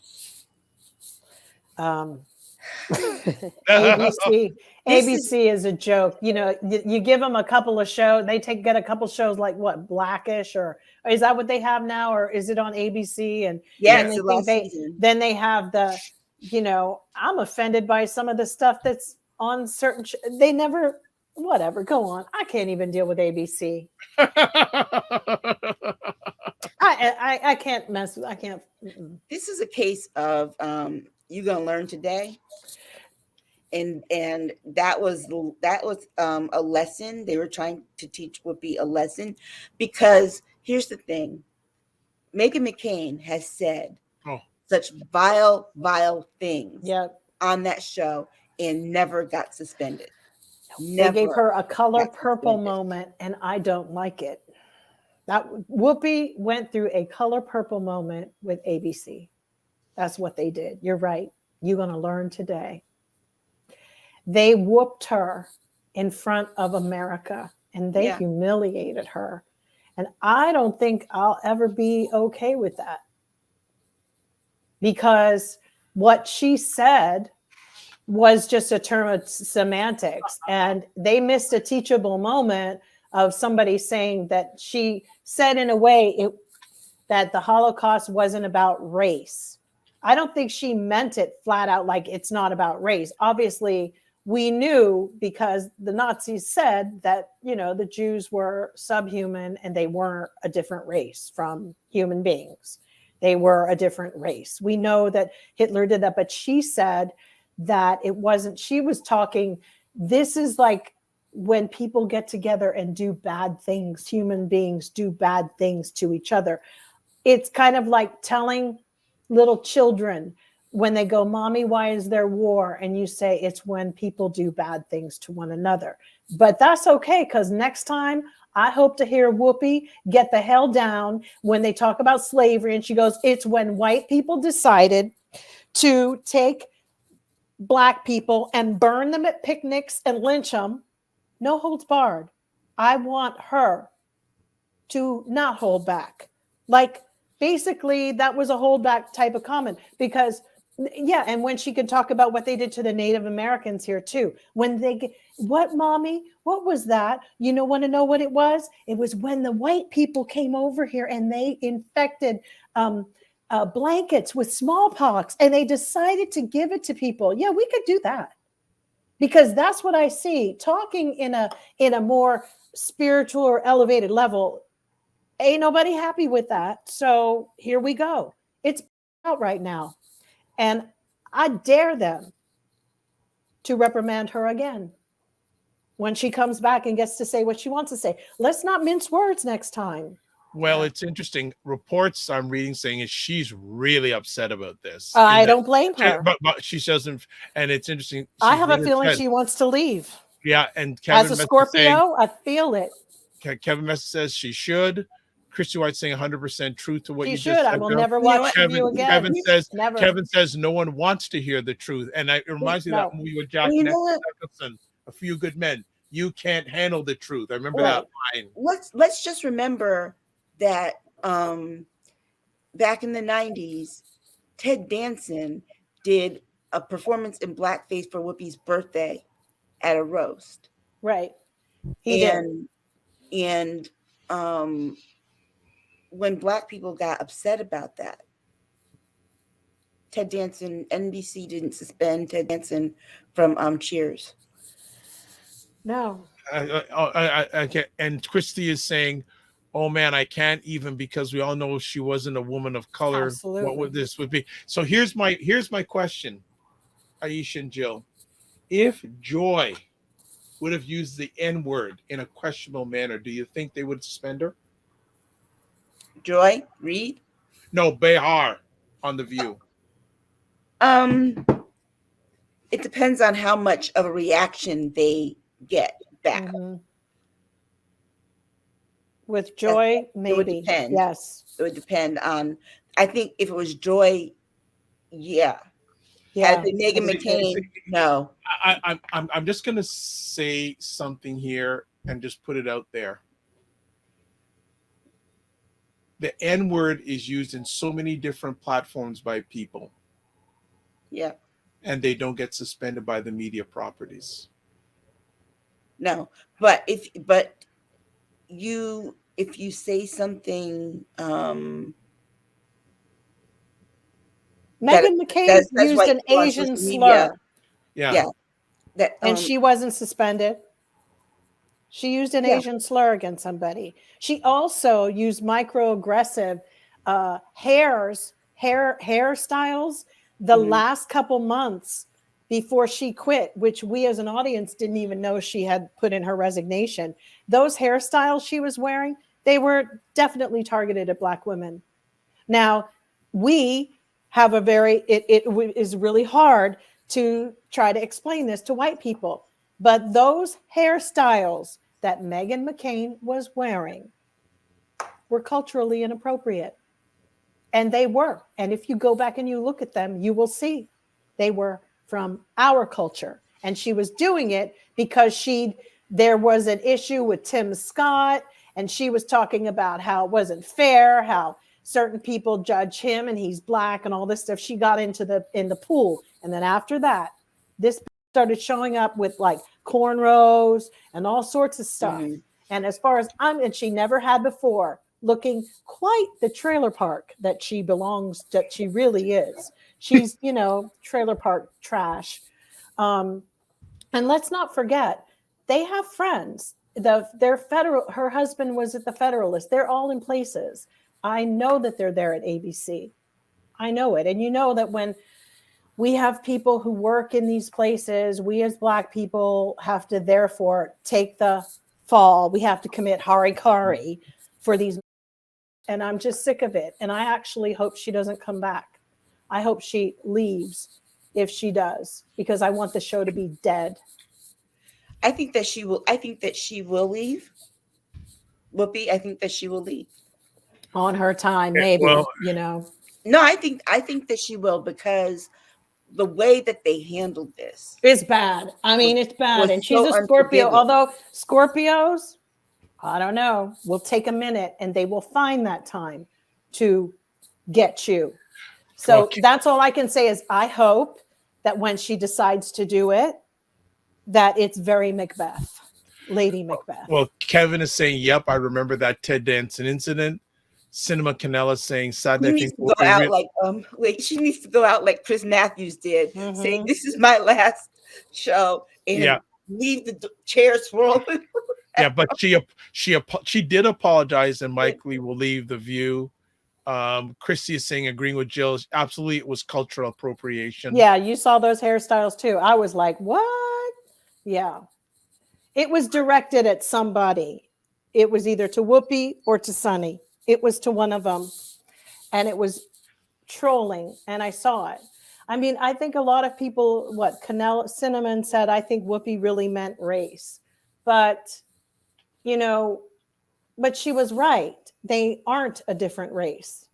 ABC is a joke. You know, you give them a couple of shows, they get a couple shows like what, Blackish, or is that what they have now, or is it on ABC? And then they have the, you know, I'm offended by some of the stuff that's on certain. They never, whatever. Go on. I can't even deal with ABC. I can't mess with. I can't. This is a case of you're gonna learn today, and that was a lesson. They were trying to teach Whoopi a lesson, because here's the thing: Meghan McCain has said such vile things on that show and never got suspended. They gave her a color purple moment, and I don't like it. That Whoopi went through a color purple moment with ABC. That's what they did. You're right. You're going to learn today. They whooped her in front of America, and they humiliated her. And I don't think I'll ever be okay with that, because what she said was just a term of semantics, and they missed a teachable moment of somebody saying that she said in a way that the Holocaust wasn't about race. I don't think she meant it flat out like it's not about race. Obviously, we knew because the Nazis said that, you know, the Jews were subhuman and they weren't a different race from human beings. They were a different race. We know that Hitler did that, but she said that it wasn't, she was talking, this is like when people get together and do bad things, human beings do bad things to each other. It's kind of like telling little children when they go, Mommy, why is there war? And you say, it's when people do bad things to one another. But that's okay, because next time I hope to hear Whoopi get the hell down when they talk about slavery. And she goes, it's when white people decided to take Black people and burn them at picnics and lynch them. No holds barred. I want her to not hold back. Like, basically, that was a holdback type of comment, because, and when she could talk about what they did to the Native Americans here too. When they, what, Mommy? What was that? You know, want to know what it was? It was when the white people came over here and they infected blankets with smallpox, and they decided to give it to people. Yeah, we could do that, because that's what I see. Talking in a more spiritual or elevated level, ain't nobody happy with that. So here we go. It's out right now. And I dare them to reprimand her again when she comes back and gets to say what she wants to say. Let's not mince words next time. Well, it's interesting. Reports I'm reading saying is she's really upset about this. I don't blame her. But she doesn't. And it's interesting. I have a feeling she wants to leave. Yeah. And Kevin, as a Scorpio, I feel it. Kevin Messer says she should. Christy White saying 100% truth to what you just said. I will never watch you again. Kevin says no one wants to hear the truth. And it reminds me of that movie with Jack Nicholson, A Few Good Men. You can't handle the truth. I remember that line. Let's just remember that back in the 90s, Ted Danson did a performance in blackface for Whoopi's birthday at a roast. Right. And when Black people got upset about that, Ted Danson, NBC didn't suspend Ted Danson from Cheers. No. I can't. And Christy is saying, "Oh man, I can't even because we all know she wasn't a woman of color. Absolutely. What would this would be?" So here's my question, Aisha and Jill. If Joy would have used the N-word in a questionable manner, do you think they would suspend her? Joy Reid. No, Behar on The View. It depends on how much of a reaction they get back. Mhm. With Joy, maybe. It would depend. Yes. It would depend on. I think if it was Joy, yeah. Yeah. Had it been Meghan McCain, no. I'm just gonna say something here and just put it out there. The N-word is used in so many different platforms by people. Yeah. And they don't get suspended by the media properties. No, but if you say something, Meghan McCain used an Asian slur. Yeah. And she wasn't suspended. She used an Asian slur against somebody. She also used microaggressive hairstyles the last couple months before she quit, which we as an audience didn't even know she had put in her resignation. Those hairstyles she was wearing, they were definitely targeted at Black women. Now, we have a it is really hard to try to explain this to white people, but those hairstyles that Meghan McCain was wearing were culturally inappropriate. And they were. And if you go back and you look at them, you will see they were from our culture. And she was doing it because there was an issue with Tim Scott, and she was talking about how it wasn't fair, how certain people judge him and he's Black and all this stuff. She got in the pool. And then after that, this started showing up with like cornrows and all sorts of stuff. And as far as and she never had before, looking quite the trailer park that she really is. She's, trailer park trash. And let's not forget, they have friends. Her husband was at the Federalist. They're all in places. I know that they're there at ABC. I know it. And you know that when we have people who work in these places, we as Black people have to therefore take the fall. We have to commit harikari for these. And I'm just sick of it. And I actually hope she doesn't come back. I hope she leaves if she does, because I want the show to be dead. I think that she will leave. Whoopi, I think that she will leave. On her time, maybe, No, I think that she will, because the way that they handled this is bad. I mean, it's bad. And she's a Scorpio, although Scorpios, I don't know, will take a minute and they will find that time to get you. So that's all I can say is I hope that when she decides to do it, that it's very Macbeth, Lady Macbeth. Well, Kevin is saying, yep, I remember that Ted Danson incident. Cinema Canella saying, sadly, she needs to go out like Chris Matthews did, saying, "This is my last show," and leave the chair swirling. Yeah, but she did apologize, and Mike Lee will leave The View. Christy is saying, agreeing with Jill, absolutely, it was cultural appropriation. Yeah, you saw those hairstyles too. I was like, what? Yeah. It was directed at somebody. It was either to Whoopi or to Sunny. It was to one of them. And it was trolling, and I saw it. I mean, I think a lot of people, Cinnamon said, I think Whoopi really meant race. But, but she was right. They aren't a different race.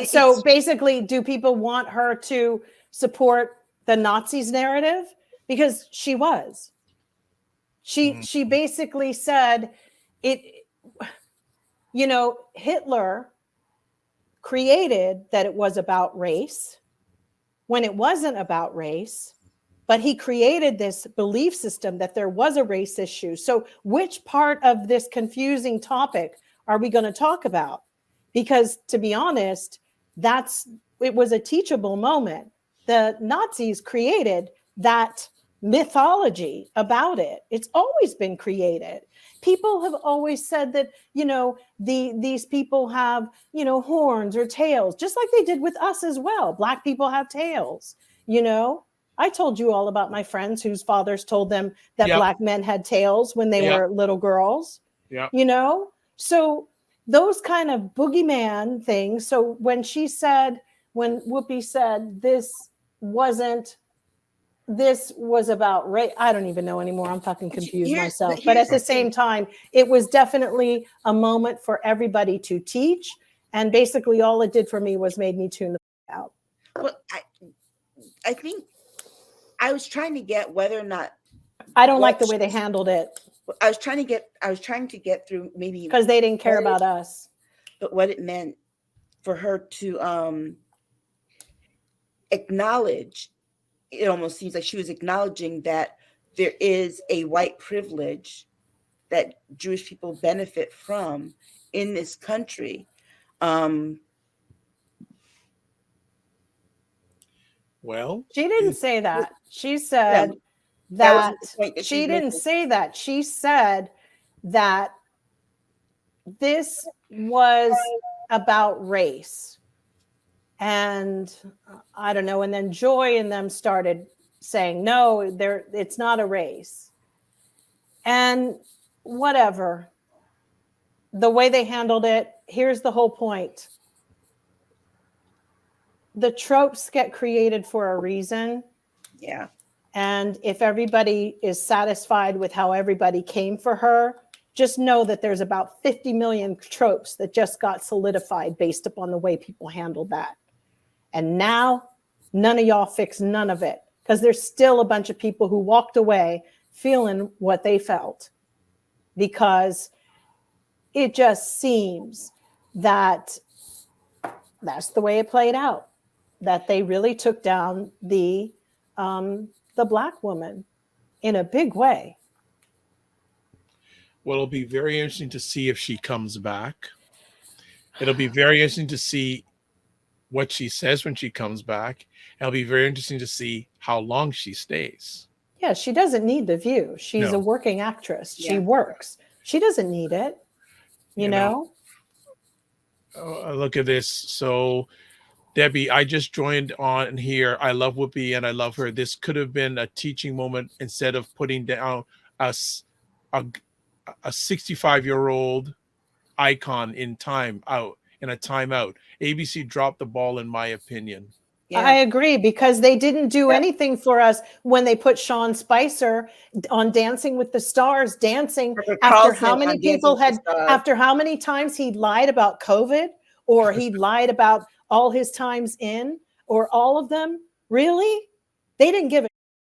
So basically, do people want her to support the Nazis narrative? Because she was. She basically said Hitler created that it was about race when it wasn't about race, but he created this belief system that there was a race issue. So which part of this confusing topic are we going to talk about? Because to be honest, it was a teachable moment. The Nazis created that mythology about it. It's always been created. People have always said that, these people have, horns or tails, just like they did with us as well. Black people have tails, I told you all about my friends whose fathers told them that Black men had tails when they were little girls, So those kind of boogeyman things. So when Whoopi said this was about race, I don't even know anymore. I'm fucking confused myself. But at the same time, it was definitely a moment for everybody to teach. And basically all it did for me was made me tune the out. Well, I think I was trying to get whether or not I don't like the way they handled it. I was trying to get through maybe because they didn't care about us. But what it meant for her to acknowledge, it almost seems like she was acknowledging that there is a white privilege that Jewish people benefit from in this country. Well, she didn't say that. She said that she didn't say that. She said that this was about race. And I don't know. And then Joy and them started saying, no, it's not a race. And whatever. The way they handled it, here's the whole point. The tropes get created for a reason. Yeah. And if everybody is satisfied with how everybody came for her, just know that there's about 50 million tropes that just got solidified based upon the way people handled that. And now none of y'all fix none of it because there's still a bunch of people who walked away feeling what they felt because it just seems that that's the way it played out, that they really took down the Black woman in a big way. Well, it'll be very interesting to see if she comes back. It'll be very interesting to see what she says when she comes back. It'll be very interesting to see how long she stays. Yeah, she doesn't need the View. She's a working actress. Yeah. She works. She doesn't need it. You know? Look at this. So, Debbie, I just joined on here. I love Whoopi and I love her. This could have been a teaching moment instead of putting down a 65-year-old icon in a timeout. ABC dropped the ball, in my opinion. Yeah. I agree, because they didn't do anything for us when they put Sean Spicer on Dancing with the Stars, dancing after how many people had, after how many times he lied about COVID, or he lied about all his times in, or all of them. Really? They didn't give a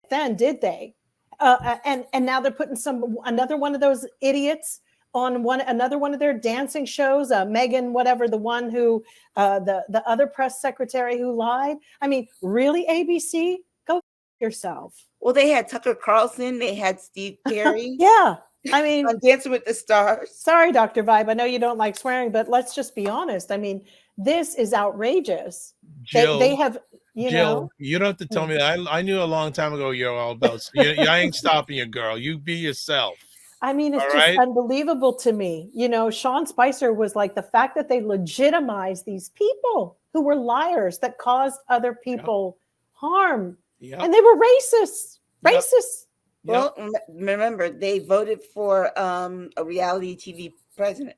then, did they? And now they're putting another one of those idiots on another one of their dancing shows, Megan, whatever, the one who, the other press secretary who lied. I mean, really, ABC? Go yourself. Well, they had Tucker Carlson, they had Steve Carey. Yeah, I mean, on Dancing with the Stars. Sorry, Dr. Vibe, I know you don't like swearing, but let's just be honest. I mean, this is outrageous. Jill, they have, Jill, you don't have to tell me that. I knew a long time ago you're all about. I ain't stopping you, girl. You be yourself. I mean, it's just unbelievable to me. You know, Sean Spicer was like, the fact that they legitimized these people who were liars that caused other people harm. Yep. And they were racist. Racist. Well, remember, they voted for a reality TV president.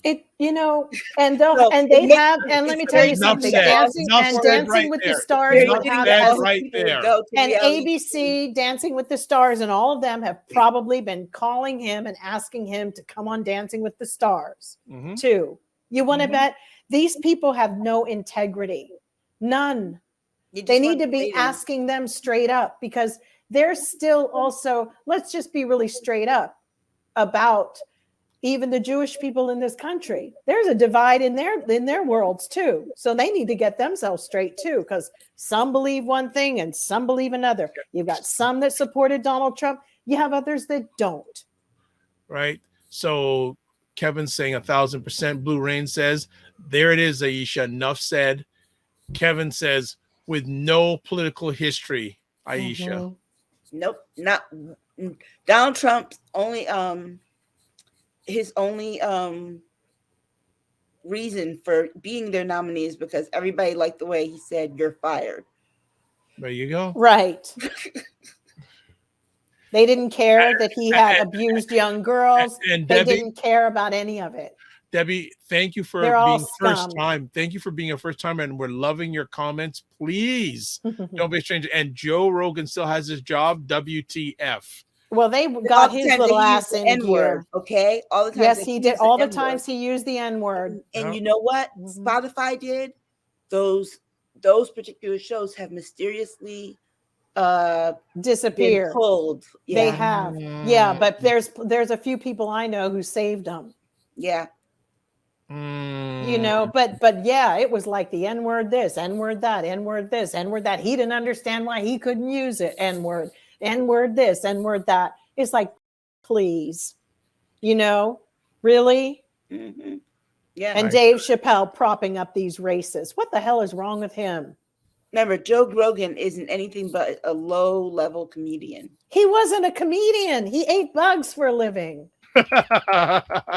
And they have, and let me tell you something, Dancing with the Stars, and ABC, Dancing with the Stars, and all of them have probably been calling him and asking him to come on Dancing with the Stars too. You want to bet? These people have no integrity, none. They need to be asking them straight up, because they're still also, let's just be really straight up about even the Jewish people in this country. There's a divide in their worlds too. So they need to get themselves straight too, because some believe one thing and some believe another. You've got some that supported Donald Trump. You have others that don't. Right. So Kevin's saying 1,000%. Blue Rain says, there it is, Aisha. Enough said. Kevin says, with no political history, Aisha. Nope, not Donald Trump's only his only reason for being their nominee is because everybody liked the way he said "you're fired." There you go. Right. They didn't care that he had abused young girls. And They Debbie, didn't care about any of it. Debbie, thank you for They're all being first scum. time. Thank you for being a first time, and we're loving your comments. Please don't be a stranger. And Joe Rogan still has his job. WTF? Well, they got his little ass in N-word, gear. okay? All the time. Yes, he did. All the times he used the N-word. And you know what Spotify did? Those particular shows have mysteriously disappeared. Pulled. Yeah. They have. Yeah, but there's a few people I know who saved them. Yeah. You know, but yeah, it was like the N-word this, N-word that, N-word this, N-word that. He didn't understand why he couldn't use it. N-word, N-word this, N-word that. It's like, please, you know, really? Mm-hmm. Yeah. And Dave Chappelle propping up these racists. What the hell is wrong with him? Remember, Joe Rogan isn't anything but a low-level comedian. He wasn't a comedian. He ate bugs for a living. Was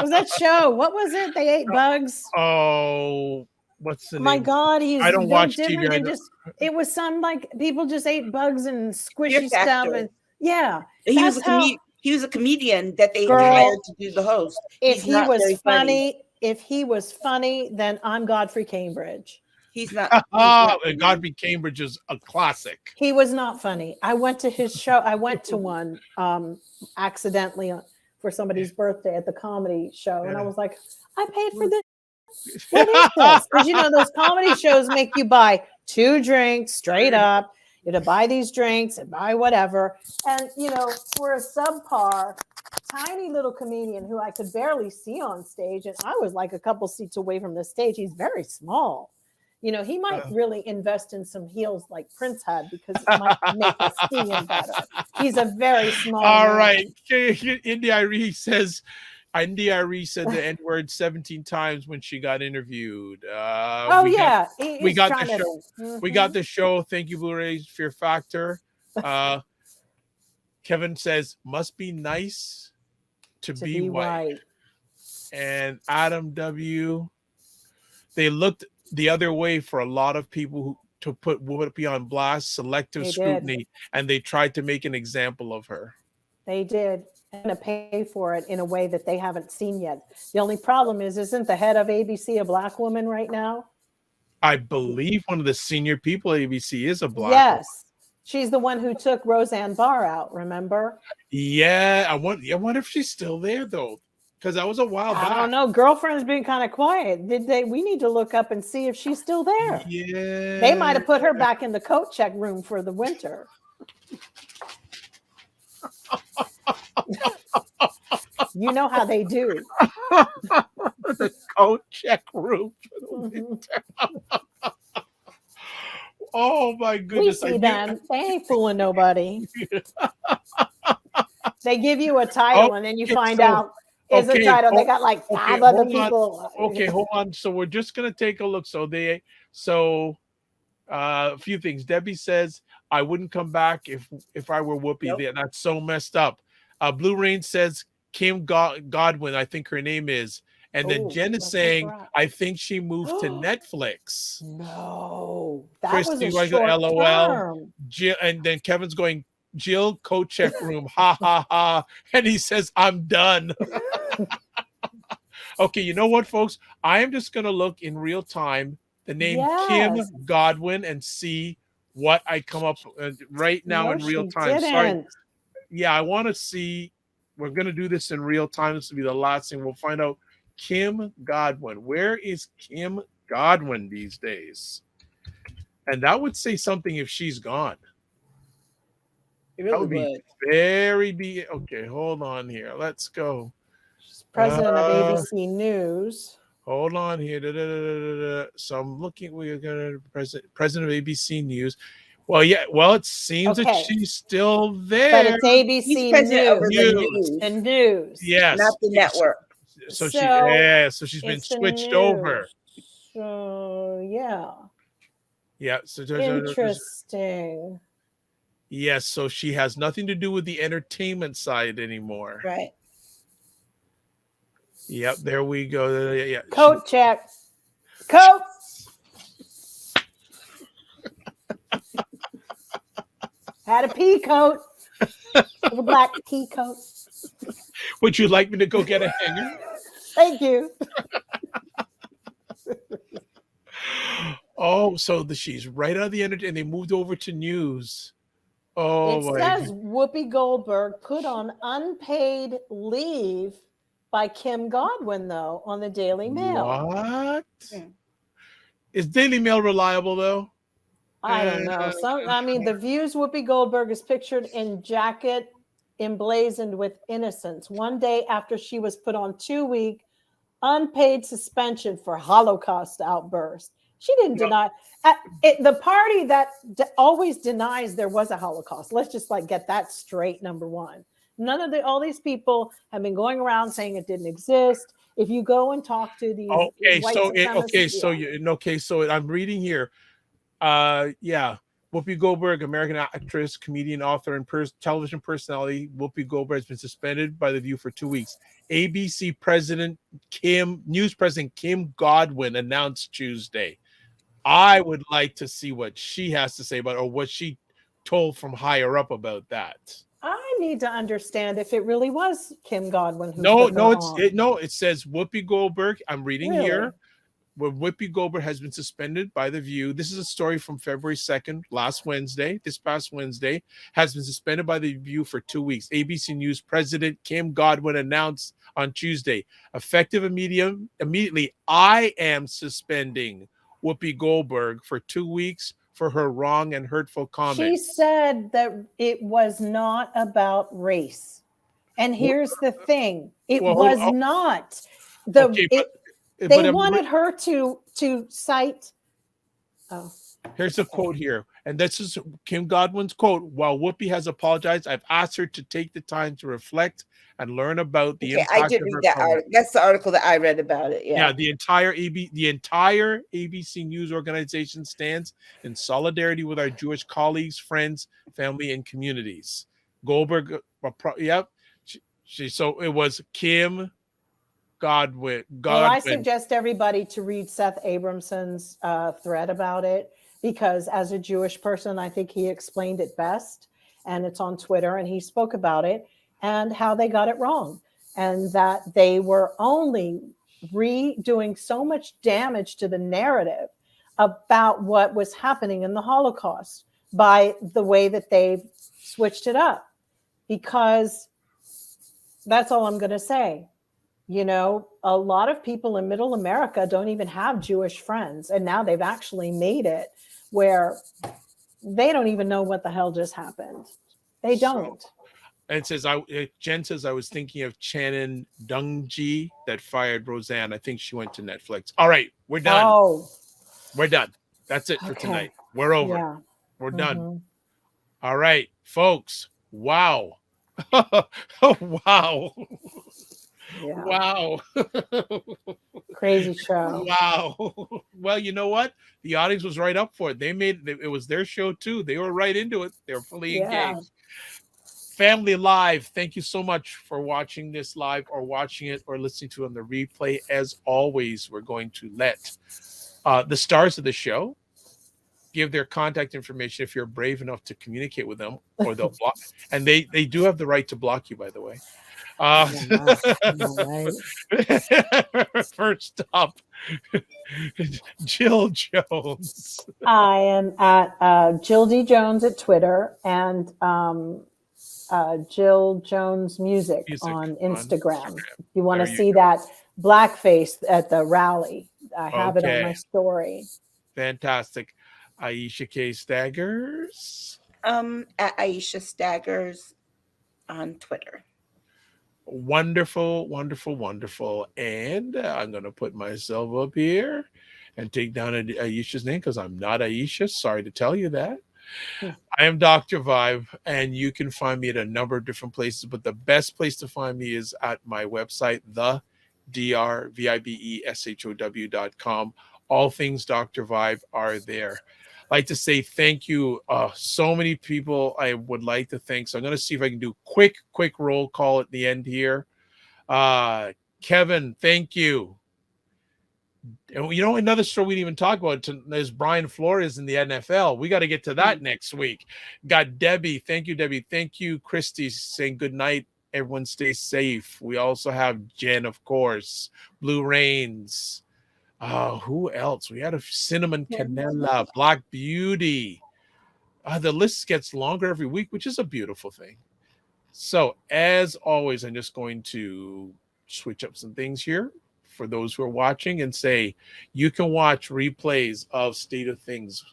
that show? What was it? They ate bugs. Oh, what's the name? My God, I don't watch TV. It was some like people just ate bugs and squishy stuff, and yeah, he was a comedian that they hired to do the host. If he was funny, then I'm Godfrey Cambridge. He's not. Godfrey Cambridge is a classic. He was not funny. I went to his show. I went to one accidentally for somebody's birthday at the comedy show. And I was like, I paid for this. What is this? Because you know, those comedy shows make you buy 2 drinks straight up. You have to buy these drinks and buy whatever. And, you know, for a subpar, tiny little comedian who I could barely see on stage, and I was like a couple seats away from the stage, he's very small. You know, he might really invest in some heels like Prince had because it might make us see him better. He's a very small man. Right. Indy Irie said the N-word 17 times when she got interviewed. We got the show. We got the show. Thank you, Blu-rays, Fear Factor. Kevin says, must be nice to be white. And Adam W., they looked the other way for a lot of people who to put Whoopi on blast, selective scrutiny, and they tried to make an example of her. They did, and to pay for it in a way that they haven't seen yet. The only problem isn't the head of ABC a black woman right now? I believe one of the senior people at ABC is a black woman. She's the one who took Roseanne Barr out, remember? Yeah, I wonder if she's still there, though. Because that was a while back. I don't know. Girlfriend's been kind of quiet. We need to look up and see if she's still there. Yeah. They might have put her back in the coat check room for the winter. You know how they do. The coat check room for the winter. Oh my goodness. We see them. They ain't fooling nobody. They give you a title and then you find out. Is a title. They got like 5 other people. Okay, hold on. So we're just gonna take a look. A few things. Debbie says, I wouldn't come back if I were Whoopi. Nope. That's so messed up. Blue Rain says Kim Godwin, I think her name is. And then Jen is saying, I think she moved to Netflix. No, that Christy was a short LOL. term. Jill, and then Kevin's going, Jill, coat check room, ha ha ha. And he says, I'm done. Okay, you know what, folks? I am just going to look in real time the name Kim Godwin and see what I come up right now in real time. Sorry. Yeah, I want to see. We're going to do this in real time. This will be the last thing. We'll find out Kim Godwin. Where is Kim Godwin these days? And that would say something if she's gone. Really that would be very okay. Hold on here. Let's go. President of ABC News. Hold on here. So I'm looking. We're gonna president of ABC News. Well, yeah. Well, it seems that she's still there. But it's ABC News. The news. Yes. Not the network. So she's been switched over. So yeah. Yeah. So interesting. Yes, so she has nothing to do with the entertainment side anymore. Right. Yep, there we go. Yeah, Coat check. Coat. Had a pea coat. A black pea coat. Would you like me to go get a hanger? Thank you. Oh, so she's right out of the entertainment, and they moved over to news. Oh, it says Whoopi Goldberg put on unpaid leave by Kim Godwin, though, on the Daily Mail. What? Is Daily Mail reliable, though? I don't know. The View's Whoopi Goldberg is pictured in jacket emblazoned with innocence 1 day after she was put on 2-week unpaid suspension for Holocaust outburst. She didn't deny the party that always denies there was a Holocaust. Let's just get that straight. Number one, none of all these people have been going around saying it didn't exist. If you go and talk to these, so I'm reading here. Whoopi Goldberg, American actress, comedian, author, and television personality. Whoopi Goldberg has been suspended by The View for 2 weeks. ABC News President Kim Godwin announced Tuesday. I would like to see what she has to say about, or what she told from higher up about that. I need to understand if it really was Kim Godwin. It says Whoopi Goldberg. I'm reading here. Where Whoopi Goldberg has been suspended by The View. This is a story from February 2nd, this past Wednesday, has been suspended by The View for 2 weeks. ABC News President Kim Godwin announced on Tuesday, effective immediately, I am suspending Whoopi Goldberg for 2 weeks for her wrong and hurtful comments. She said that it was not about race. And here's the thing. It was not. They wanted her to cite. Oh, here's a quote here. And this is Kim Godwin's quote. While Whoopi has apologized, I've asked her to take the time to reflect and learn about the impact. I did read that article. That's the article that I read about it. Yeah. The entire ABC News organization stands in solidarity with our Jewish colleagues, friends, family, and communities. Goldberg. So it was Kim Godwin. Well, I suggest everybody to read Seth Abramson's thread about it, because as a Jewish person, I think he explained it best, and it's on Twitter, and he spoke about it and how they got it wrong, and that they were only doing so much damage to the narrative about what was happening in the Holocaust by the way that they've switched it up, because that's all I'm going to say. A lot of people in Middle America don't even have Jewish friends. And now they've actually made it where they don't even know what the hell just happened. They don't. And it says, Jen says, I was thinking of Channing Dungji that fired Roseanne. I think she went to Netflix. All right, we're done. Oh. We're done. That's it for tonight. We're over. Yeah. We're done. All right, folks. Wow. Wow. Yeah. Wow. Crazy show. Wow. Well, you know what? The audience was right up for it. It was their show too. They were right into it. They were fully engaged. Family Live, thank you so much for watching this live, or watching it or listening to it on the replay. As always, we're going to let the stars of the show give their contact information if you're brave enough to communicate with them, or they'll block. And they do have the right to block you, by the way. First up, Jill Jones. I am at Jill D. Jones at Twitter, and Jill Jones Music on Instagram. If you want to see that blackface at the rally, I have it on my story. Fantastic. Aisha K. Staggers. At Aisha Staggers on Twitter. Wonderful, wonderful, wonderful. And I'm going to put myself up here and take down Aisha's name, because I'm not Aisha. Sorry to tell you that. I am Dr. Vibe, and you can find me at a number of different places, but the best place to find me is at my website, thedrvibeshow.com. All things Dr. Vibe are there. like to say thank you. So many people I would like to thank. So I'm going to see if I can do quick roll call at the end here. Kevin, thank you. And you know, another story we didn't even talk about is Brian Flores in the NFL. We got to get to that next week. Got Debbie. Thank you, Debbie. Thank you, Christy, saying good night. Everyone stay safe. We also have Jen, of course. Blue Rains. Who else? We had a Cinnamon Canela, Black Beauty. The list gets longer every week, which is a beautiful thing. So, as always, I'm just going to switch up some things here for those who are watching and say you can watch replays of State of Things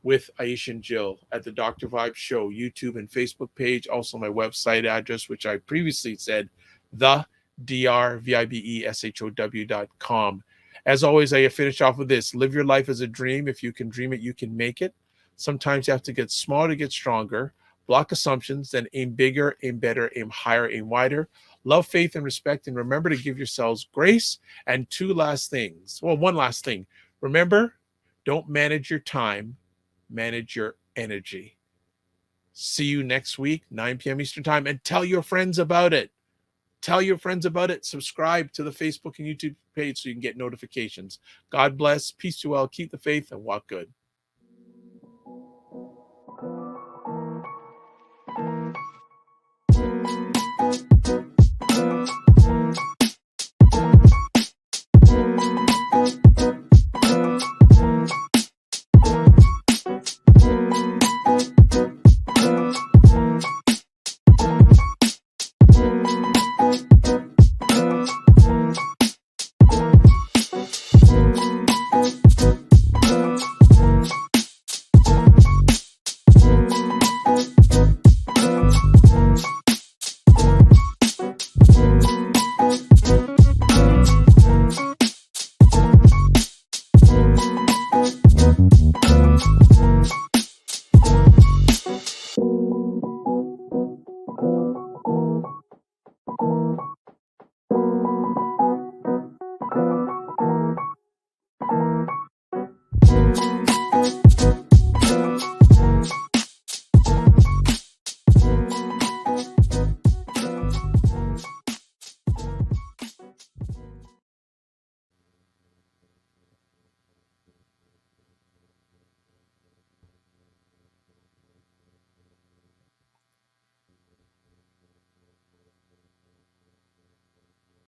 with Aisha and Jill at the Dr. Vibe Show YouTube and Facebook page. Also my website address, which I previously said, the drvibeshow.com. As always, I finish off with this: live your life as a dream. If you can dream it, you can make it. Sometimes you have to get smaller to get stronger. Block assumptions, then aim bigger, aim better, aim higher, aim wider. Love, faith, and respect, and remember to give yourselves grace. And one last thing. Remember, don't manage your time, manage your energy. See you next week, 9 p.m. Eastern Time, and tell your friends about it. Tell your friends about it. Subscribe to the Facebook and YouTube page so you can get notifications. God bless. Peace to all. Keep the faith and walk good.